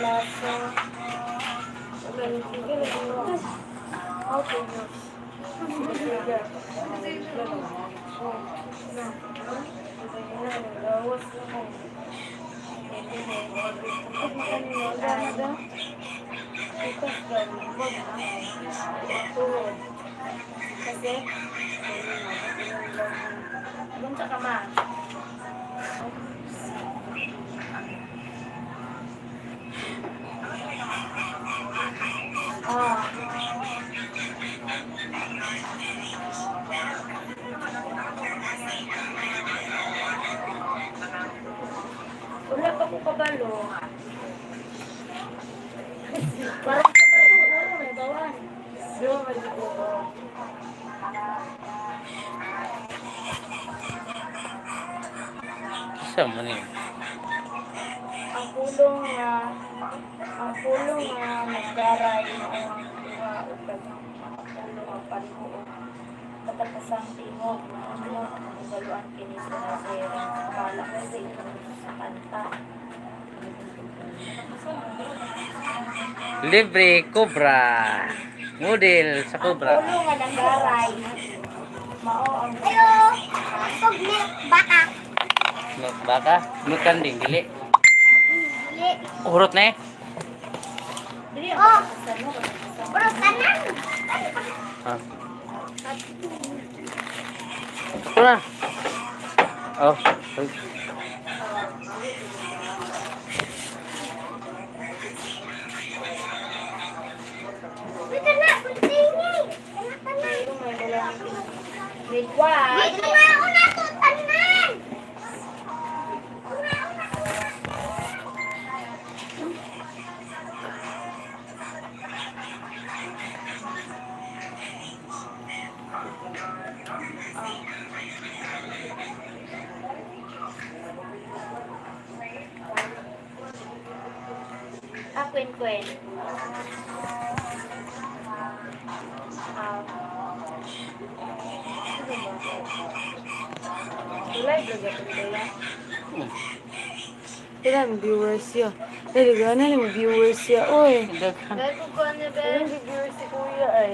Laso. Okay. Ikas daw. Wag na. Tuhod. Kasi, doon sa kama. Ah. Wala pa ko kabalo. Parang kabalo, wala may bawan. Doon may ko. Isa mo ni. Ang pulong nga nagdaray ang mga upad. Pulong ang palimuo. Katapasang tingog na ano ang galuan kini sa nasirang balak sa kanta. Libre Cobra. Model sa Ang Cobra. pulong nga nagdaray. Mao ang hello. Pagli baka. Baka, kanding dili. Dili. Urot na eh. Dili. Oh. Urot kanan. Ha. Ito na. Oh. Ay. Wait na, kuntingi. Grade 1. Wait na nga ako natutanan. Kwen. Live lagi ya. Ilan viewers ya? Gana yung viewers ya. Oy. Dahil ko ko ano ba? Ilan viewers si Kuya ay?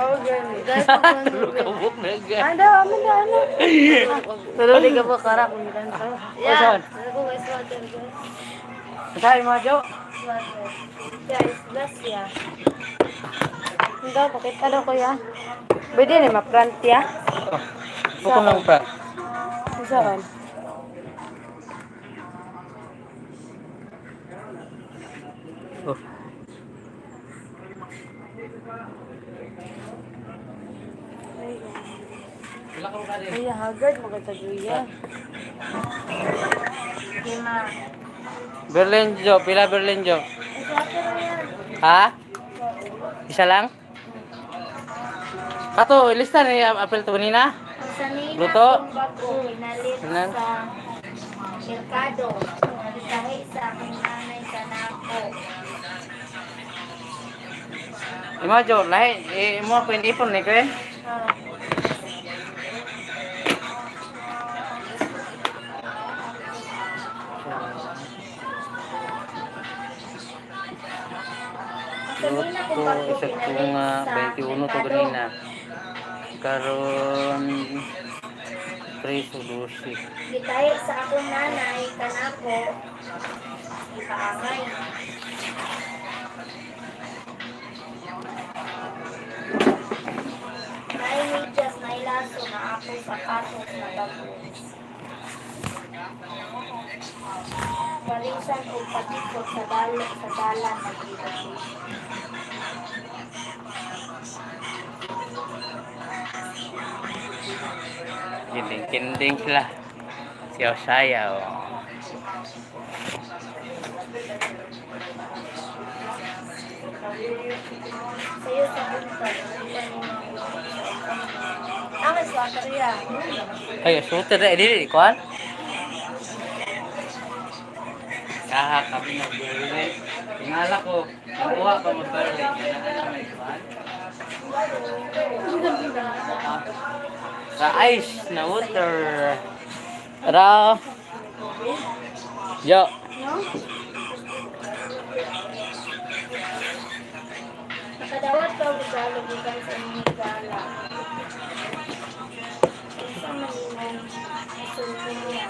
Oh, gani. Dahil ko ko ano ba? Kabuk na ga. Ada, amin na ano. Tuloy di ka ba karak kung ilan to? Yeah. Dahil ko guys water guys. Saan mo jo? Water. Guys, bless ya. Hindi, pakita daw Kuya. Pwede na ma-front ya? Bukong lang pa. Saan? Oh. Ay, haggard magkataguya. Lima. Berlin jo, pila Berlin jo? Ha? Isa lang? Kato, ilista ni apel to kanina? Sa nina Luto? kong bago, inalit Tanan? sa merkado. Nagtahi sa aking nanay sa nako. Ima jo, lahi, mo ako hindi ipon ni Kren. Sa nina kong bago, Isa kong inalit sa 21 to merkado. kanina. Karon 3 o 12. Gitahi sa akong nanay kanako. Ipaangay. Naimedyas na ilaso na ako sa katos na bago. Balisan o patikot sa dalan na gilid. Kinding-kinding sila. Siyaw-sayaw. Sa'yo sa buntag, ang iswater yan. Ay, shooter na. Dili, kuhan? Kaha kami na Berlin. Tingala ko, nakuha pa mo Berlin. Kailangan may kuhan. Sa ice na water. Tara. Yo. Nakadawat ka regalo gikan sa inyong gala. Isa maninong isulong niya.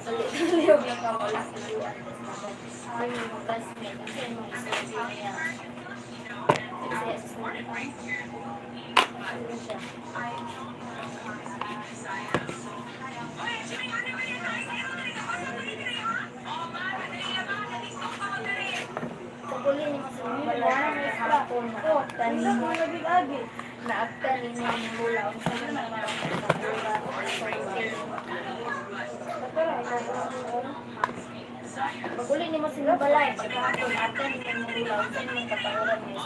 Sa iyo, Huwag lang ka wala sa iwan. Ay, yung classmate. Kasi yung mga istorya niya. Kasi sa story pa. Ano siya? Paguli ni mas balay na hapon na aktan ni mo. Na aktan ni mo ang mula. Ang sa mga pagula. Paguli ni mo sa balay. Pagkakapon aktan ni mo ang mula. Ang sa mga kapanguran niya.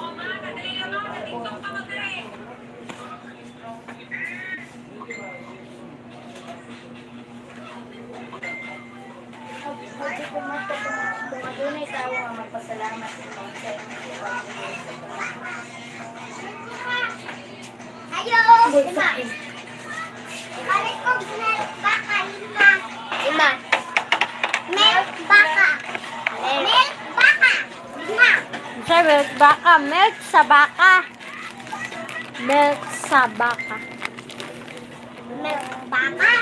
Pwede ko matunay tao ang magpasalamat sa mga sa Ayo, lima. Balik ko milk baka, lima. Lima. Milk baka. Milk baka. Lima. Sa milk baka. Milk sa baka. Milk sa baka. Milk baka.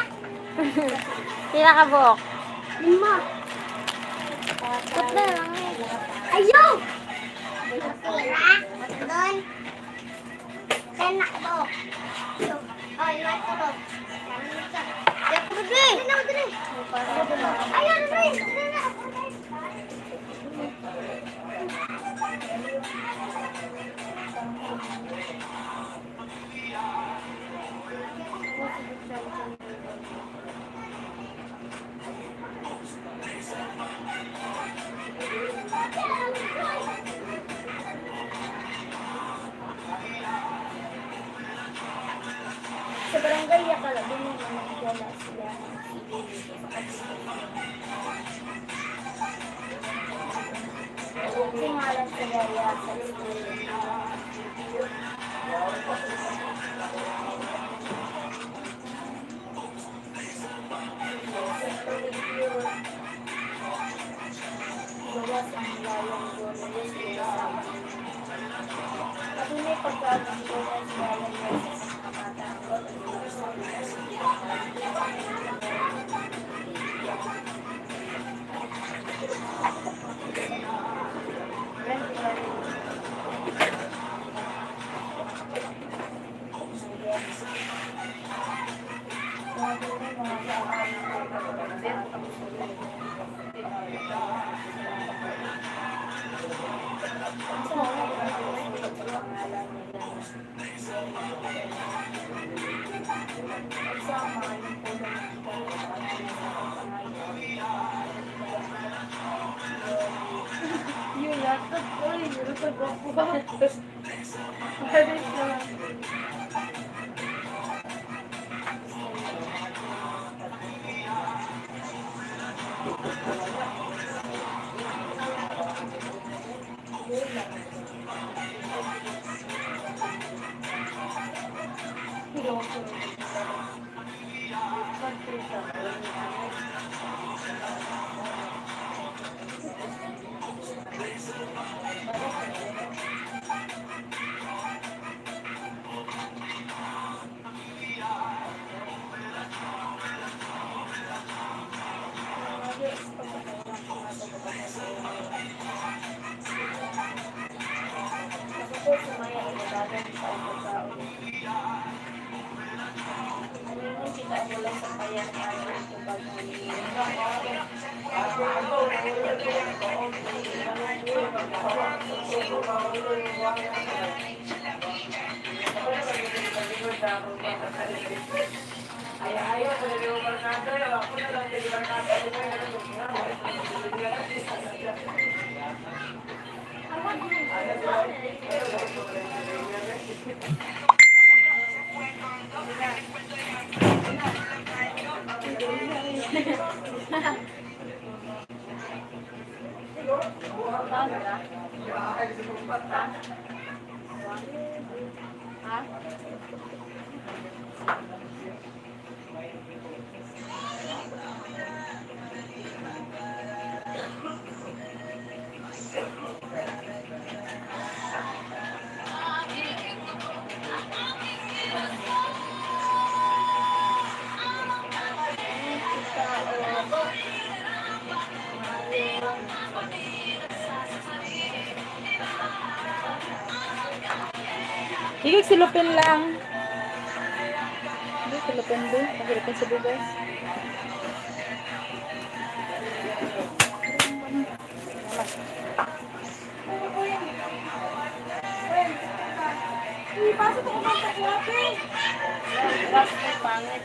Pila ka buok? Lima. Put na lang eh. Ayo. Pira. Doon. Tenak to. Oh, ina to. Ya, pergi. Ayo, pergi. Sa barangay Yakala, doon yung nangyala sila. Singalan sa gaya sa school. Bawas ang layang doon. Pag may pagkakang doon ang layang doon sa kamatang. Yun lang. Ay, yun sa gopo. Alis na. Sige, silupin lang. Silupin doon. Silupin sa bugas. Pasok ako ba sa kuwape? Pangit.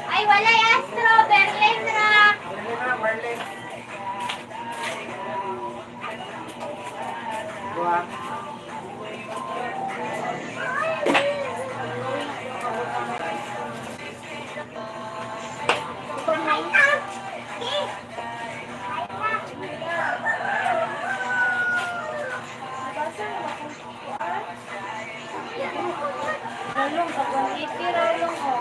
Ay, wala yung Astro, Berlin Rock. Berlin. Dua. Rolong, pag 180 rolong ko.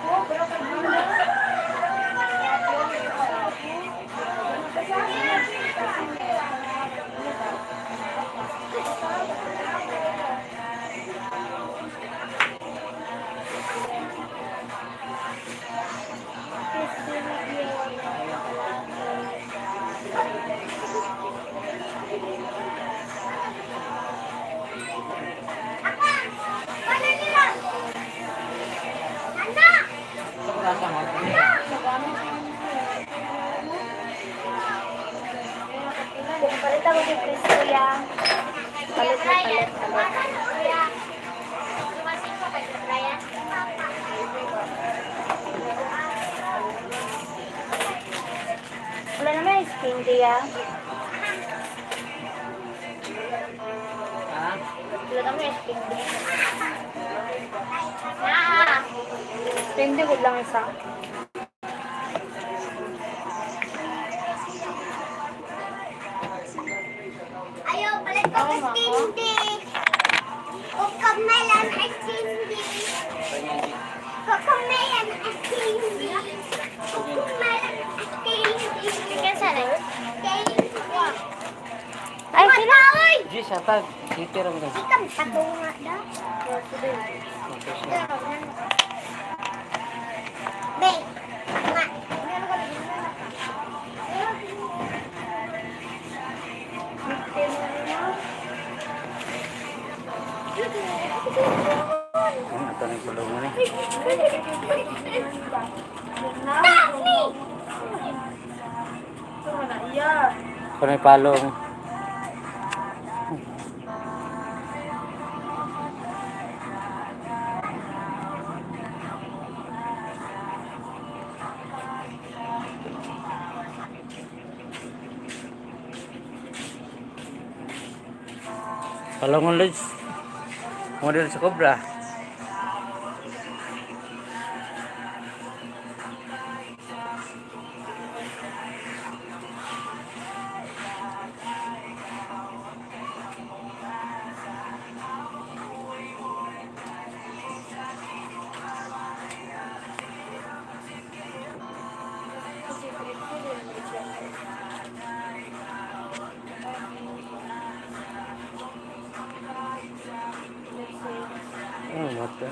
Oh, bro, pag-gula. Palit ako kay Chris, kuya. Palit na palit. Wala naman yung skin dia. Wala naman yung skin dia. Hindi ko lang isa. Ayaw, palit ko kay Cindy. Kukumelan ay Cindy. Kukumelan ay Cindy. Kukumelan ay Cindy. Ika sana? Ay, sila. Di siya tag. Titira mo lang. Ikam tatunga daw. Be, nga. Ito na yung kulong mo ni. Daphne! Ito na yung palong. Palongon Lods. Model sa Cobra. Oh, what the?